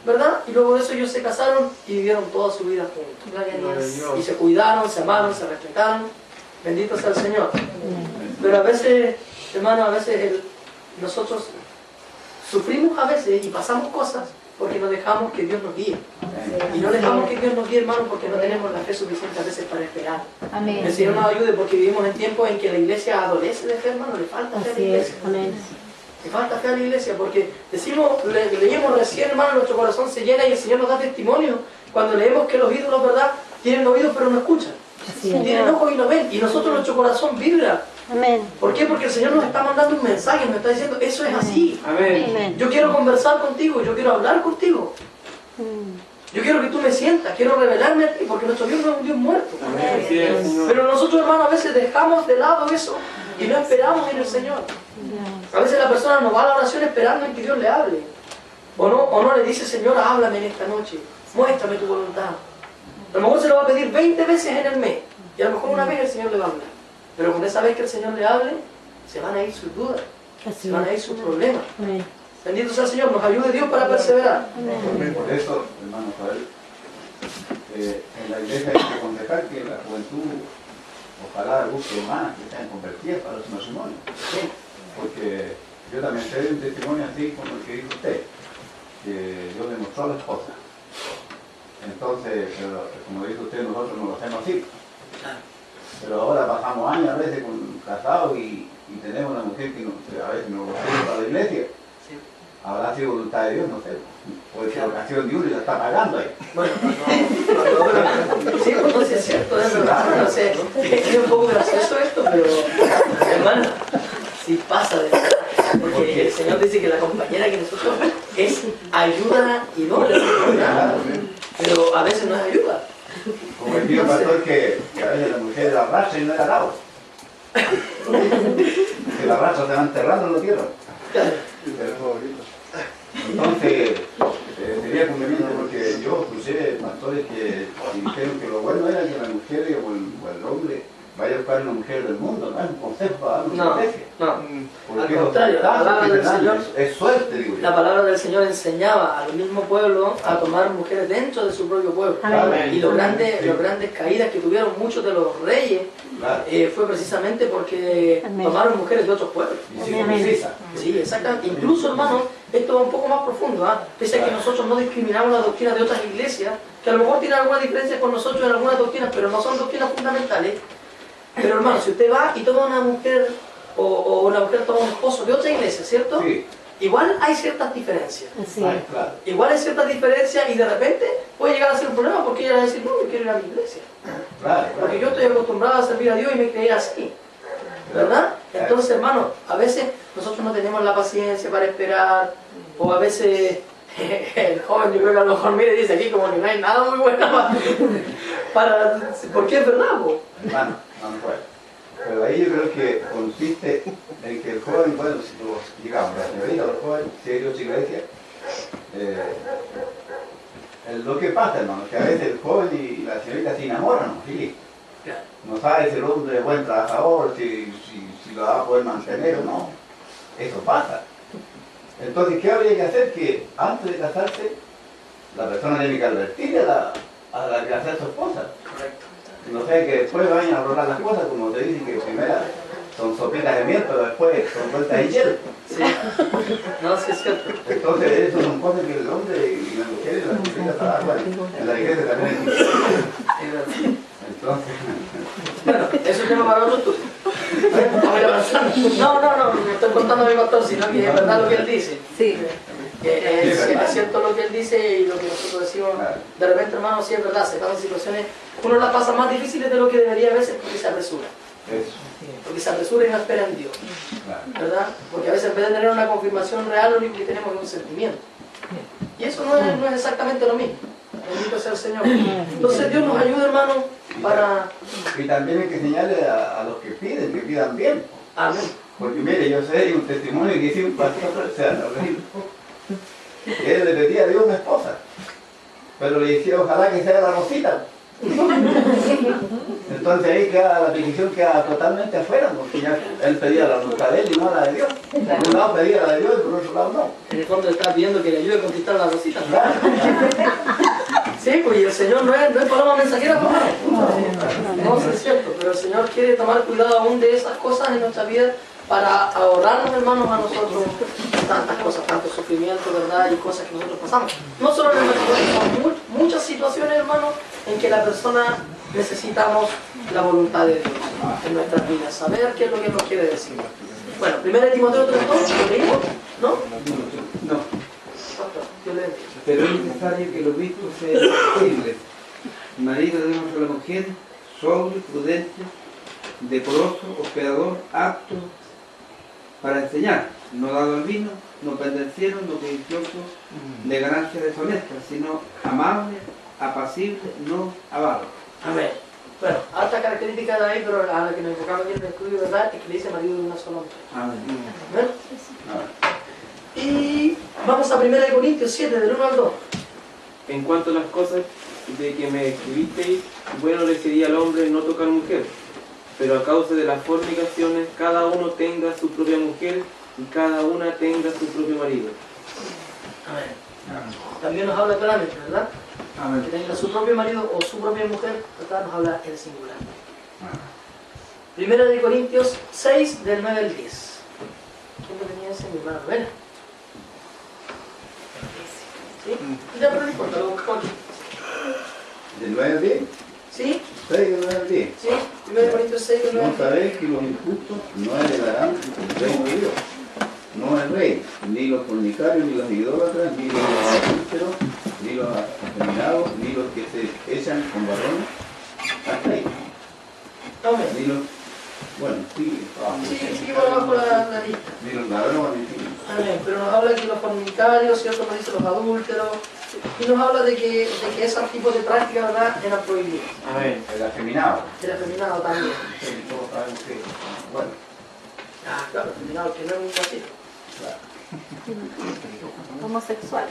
¿verdad? Y luego de eso ellos se casaron y vivieron toda su vida juntos. Gloria a Dios. Y se cuidaron, se amaron, se respetaron. Bendito sea el Señor. Pero a veces, hermano, a veces nosotros sufrimos a veces y pasamos cosas porque no dejamos que Dios nos guíe. Y no dejamos que Dios nos guíe, hermano, porque no tenemos la fe suficiente a veces para esperar. Amén. El Señor nos ayude porque vivimos en tiempos en que la iglesia adolece de fe, hermano, le falta fe a la iglesia. Le falta fe a la iglesia porque leímos recién, hermano, nuestro corazón se llena y el Señor nos da testimonio cuando leemos que los ídolos, ¿verdad?, tienen oídos pero no escuchan. Tienen ojos y no ven. Y nosotros, nuestro corazón vibra. Amén. ¿Por qué? Porque el Señor nos está mandando un mensaje, nos está diciendo, eso es así. Amén. Yo quiero conversar contigo, yo quiero hablar contigo. Yo quiero que tú me sientas, quiero revelarme a ti, porque nuestro Dios no es un Dios muerto. Amén. Pero nosotros, hermanos, a veces dejamos de lado eso y no esperamos en el Señor. A veces la persona no va a la oración esperando en que Dios le hable. O no le dice, Señor, háblame en esta noche, muéstrame tu voluntad. A lo mejor se lo va a pedir 20 veces en el mes, y a lo mejor una vez el Señor le va a hablar. Pero con esa vez que el Señor le hable, se van a ir sus dudas, se van a ir sus problemas. Bendito sea el Señor, nos ayude Dios para perseverar. Por eso, hermano Joel, en la iglesia hay que aconsejar que la juventud ojalá busque hermanas que sean convertidas para su matrimonio. Porque yo también sé de un testimonio así como el que dijo usted, que Dios le mostró a la esposa. Entonces, como dice usted, nosotros no lo hacemos así. Pero ahora pasamos años a veces casados y tenemos una mujer que a veces nos gusta para la iglesia. Habrá sido voluntad de Dios, no sé. Puede ser ocasión de uno y la está pagando ahí. Bueno, sí, pues no es cierto, es verdad. No sé, es un poco gracioso esto, pero hermano, sí pasa de verdad. Porque el Señor dice que la compañera que nosotros es ayuda y no le ayuda. Pero a veces no es ayuda. Como el tío pastor que a veces la mujer la arrastra y no era lado. Que la arrastra se va enterrando en la tierra. Entonces, sería conveniente porque yo escuché pastores que dijeron que lo bueno era que la mujer o el hombre vaya a buscar una mujer del mundo, no es un consejo para darle una iglesia. Al contrario, la palabra del Señor, es suerte, digo yo. La palabra del Señor enseñaba al mismo pueblo a tomar mujeres dentro de su propio pueblo. Amén. Y los grandes caídas que tuvieron muchos de los reyes fue precisamente porque tomaron mujeres de otros pueblos. Sí, exactamente. Incluso, hermano, esto va un poco más profundo. Pese a que nosotros no discriminamos la doctrina de otras iglesias, que a lo mejor tienen alguna diferencia con nosotros en algunas doctrinas, pero no son doctrinas fundamentales. Pero hermano, si usted va y toma una mujer o una mujer toma un esposo de otra iglesia, ¿cierto? Sí. Igual hay ciertas diferencias. Claro. Igual hay ciertas diferencias y de repente puede llegar a ser un problema porque ella va a decir, no, yo quiero ir a mi iglesia. Porque yo estoy acostumbrada a servir a Dios y me creía así. ¿Verdad? Entonces, hermano, a veces nosotros no tenemos la paciencia para esperar, o a veces el joven, yo creo que a lo mejor mire y dice aquí como que no hay nada muy bueno porque es verdad, po. Hermano, no puede. Pero ahí yo creo que consiste en que el joven, bueno, digamos, la señorita o el joven, si hay otra iglesia, lo que pasa, hermano, que a veces el joven y la señorita se enamoran, ¿no? Sí. No sabe si el hombre es buen trabajador, si lo va a poder mantener o no. Eso pasa. Entonces, ¿qué habría que hacer? Que antes de casarse, la persona tiene que advertirle a la que va a ser su esposa. Correcto. No sé, que después vayan a rolar las cosas, como te dicen que primero son sopitas de miel, pero después son vueltas de hielo. Sí. No, sí es cierto. Entonces, eso son cosas que el hombre y la mujer y las mujeres trabajan. En la iglesia también. Entonces... Bueno, eso es tema para otro estudio. No, me estoy contando a mi pastor, sino que es verdad lo que él dice. Sí. Es cierto lo que él dice y lo que nosotros decimos. De repente, hermano, sí es verdad, se pasan situaciones, uno las pasa más difíciles de lo que debería a veces porque se apresura. Porque se apresura y no espera en Dios. ¿Verdad? Porque a veces en vez de tener una confirmación real, lo único que tenemos es un sentimiento. Y eso no es exactamente lo mismo. Bendito sea el Señor. Entonces Dios nos ayuda, hermano, para... Y también hay que enseñarle a los que pidan bien. Amén. Porque mire, yo sé un testimonio que hice un pastor, o sea, él le pedía a Dios una esposa, pero le decía, ojalá que sea la Rosita. Entonces ahí queda, la petición queda totalmente afuera, porque ya él pedía la voluntad de él y no la de Dios. Por un lado pedía la de Dios y por otro lado no. En el fondo está pidiendo que le ayude a conquistar a la Rosita. Sí, pues y el Señor no es paloma mensajera, pues, no, sí es cierto, pero el Señor quiere tomar cuidado aún de esas cosas en nuestra vida para ahorrarnos, hermanos, a nosotros tantas cosas, tanto sufrimiento, ¿verdad? Y cosas que nosotros pasamos. No solo en el matrimonio, sino muchas situaciones, hermanos, en que la persona necesitamos la voluntad de Dios en nuestras vidas, saber qué es lo que nos quiere decir. Bueno, 1 Timoteo 3:2, ¿lo leímos? ¿No? No. Yo le bendiga. Pero es necesario que los obispos sean sensibles. Marido debemos a la mujer, sobrio, prudente, decoroso, hospedador, apto para enseñar, no dado al vino, no pendenciero, no codicioso de ganancias deshonestas, sino amable, apacible, no avaro. Amén. Bueno, alta característica de ahí, pero a la que nos enfocamos aquí en el estudio, ¿verdad? Es que le dice marido de una sola mujer. Amén. ¿Ven? Y vamos a 1 Corintios 7, del 1 al 2. En cuanto a las cosas de que me escribisteis, bueno le sería al hombre no tocar mujer, pero a causa de las fornicaciones, cada uno tenga su propia mujer y cada una tenga su propio marido. Amén. También nos habla claramente, ¿verdad? Amén. Que tenga su propio marido o su propia mujer, ¿verdad? Nos habla en singular. 1 Corintios 6, del 9 al 10. ¿Quién lo tenía ese? Mi hermana Rubén. ¿Sí? Ya, pero no importa, lo buscamos aquí. ¿Del 9 al 10? ¿Sí? 6 del 9 al 10. ¿Sí? 1 Corintios 6, del 9 No al 10. sabéis que los injustos no heredarán el reino de Dios. No el rey, ni los fornicarios, ni los idólatras, ni los adúlteros, ni los afeminados, ni los que se echan con varones. Hasta ahí. Amén. Ni los, bueno, sí, Sí, por abajo la lista. ni los ladrones, Amén. Pero nos habla que los fornicarios, ¿cierto? Nos dice los adúlteros. Y nos habla de que esos tipos de prácticas, ¿verdad?, eran prohibidos. Amén. el afeminado. El afeminado también. Todos saben que, bueno, Ah, claro, el afeminado, que no es un vacío. Homosexual.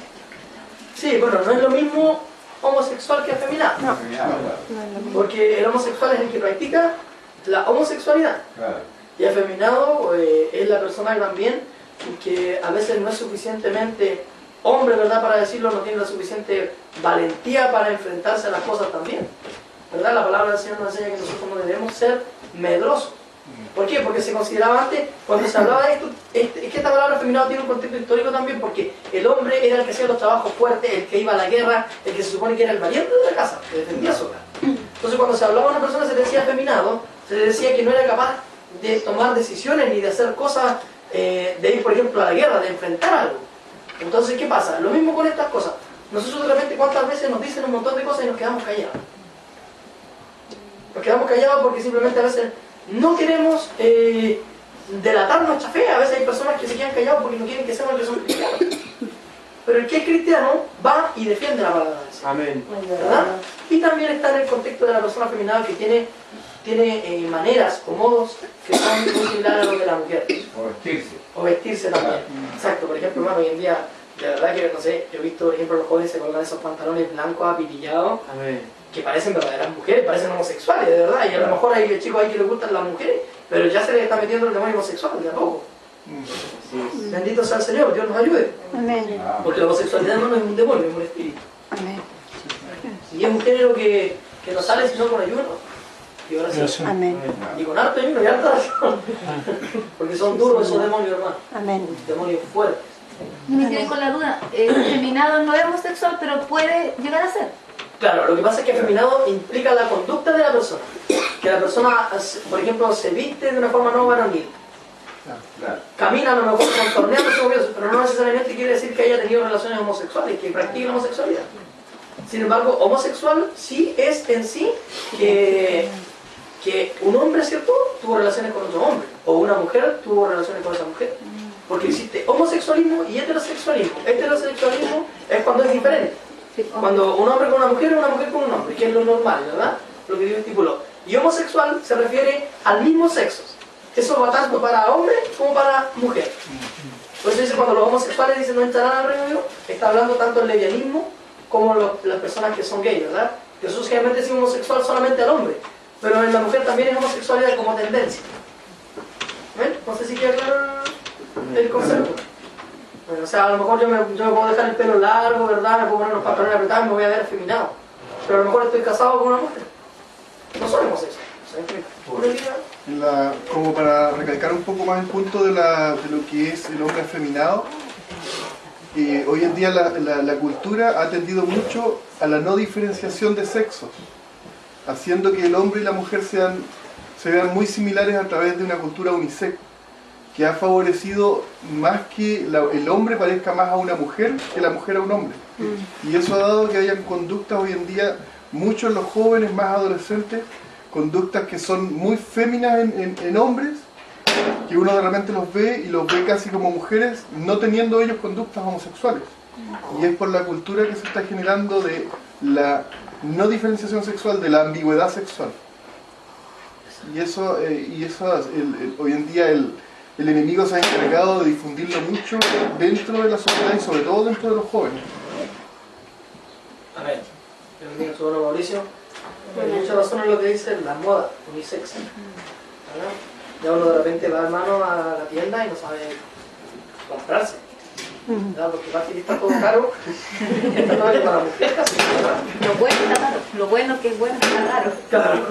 Sí, bueno, no es lo mismo homosexual que afeminado. afeminado, claro. Porque el homosexual es el que practica la homosexualidad. Claro. Y afeminado es la persona también que a veces no es suficientemente hombre, ¿verdad?, para decirlo, no tiene la suficiente valentía para enfrentarse a las cosas también. ¿Verdad? La palabra del Señor nos enseña que nosotros no debemos ser medrosos. ¿Por qué? Porque se consideraba antes, cuando se hablaba de esto, es que esta palabra afeminado tiene un contexto histórico también, porque el hombre era el que hacía los trabajos fuertes, el que iba a la guerra, el que se supone que era el valiente de la casa, que defendía su hogar. Entonces cuando se hablaba de una persona se le decía afeminado, se le decía que no era capaz de tomar decisiones ni de hacer cosas, de ir por ejemplo a la guerra, de enfrentar algo. Entonces, ¿qué pasa? Lo mismo con estas cosas. Nosotros de repente, ¿cuántas veces nos dicen un montón de cosas y nos quedamos callados? Nos quedamos callados porque simplemente a veces no queremos delatar nuestra fe. A veces hay personas que se quedan callados porque no quieren que sepan que son cristianos. Pero el que es cristiano va y defiende la palabra del Señor. Amén. ¿Verdad? Y también está en el contexto de la persona afeminada que tiene maneras o modos que son muy similares a los de la mujer. O vestirse. O vestirse también. Exacto, por ejemplo, hermano, hoy en día, de verdad que no sé, yo he visto, por ejemplo, los jóvenes se colgan esos pantalones blancos apitillados Amén. que parecen verdaderas mujeres, parecen homosexuales, de verdad. Y a lo mejor hay chicos ahí que les gustan las mujeres, pero ya se les está metiendo el demonio homosexual de a poco. Bendito sea el Señor, Dios nos ayude. Amén. Porque la homosexualidad no es un demonio, es un espíritu. Amén. Y es un género que no sale sino con ayuno y oración. Amén. Y con harto ayuno y harta oración. Porque son duros esos demonios, hermano. Amén. Demonios fuertes. Y me quedé con la duda, el afeminado no es homosexual, pero puede llegar a ser. Claro, lo que pasa es que afeminado implica la conducta de la persona. Que la persona, por ejemplo, se viste de una forma no varonil. Claro. Camina a lo mejor contorneando su gobierno, pero no necesariamente quiere decir que haya tenido relaciones homosexuales, que practique la homosexualidad. Sin embargo, homosexual sí es en sí que un hombre, ¿cierto?, tuvo relaciones con otro hombre, o una mujer tuvo relaciones con otra mujer. Porque existe homosexualismo y heterosexualismo. Heterosexualismo es cuando es diferente. Cuando un hombre con una mujer o una mujer con un hombre, que es lo normal, ¿verdad? Lo que Dios estipuló. Y homosexual se refiere al mismo sexo. Eso va tanto para hombre como para mujer. Por eso dice, cuando los homosexuales dicen no entrarán al reino de Dios, está hablando tanto el lesbianismo como las personas que son gays, ¿verdad? Jesús generalmente dice homosexual solamente al hombre, pero en la mujer también es homosexualidad como tendencia. ¿Ven? No sé si queda claro el concepto. Bueno, o sea, a lo mejor yo me puedo dejar el pelo largo, ¿verdad? Me puedo poner unos pantalones apretados y me voy a ver afeminado. Pero a lo mejor estoy casado con una mujer. No soy homosexual. Como para recalcar un poco más el punto de lo que es el hombre afeminado, hoy en día la cultura ha tendido mucho a la no diferenciación de sexos, haciendo que el hombre y la mujer se vean muy similares a través de una cultura unisex, que ha favorecido más que el hombre parezca más a una mujer que la mujer a un hombre. Y eso ha dado que hayan conductas hoy en día, muchos de los jóvenes más adolescentes, conductas que son muy féminas en hombres, que uno de repente los ve y los ve casi como mujeres, no teniendo ellos conductas homosexuales. Y es por la cultura que se está generando de la no diferenciación sexual, de la ambigüedad sexual. Y eso hoy en día el enemigo se ha encargado de difundirlo mucho dentro de la sociedad y sobre todo dentro de los jóvenes. Amén. Bienvenido, su hermano Mauricio. Hay mucha razón en lo que dice la moda unisex. Ya uno de repente va, hermano, a la tienda y no sabe comprarse. ¿Verdad? Porque va a que está todo caro. Está todo para la mujer casi, ¿verdad? Lo bueno está raro. Lo bueno que es bueno está raro. Claro.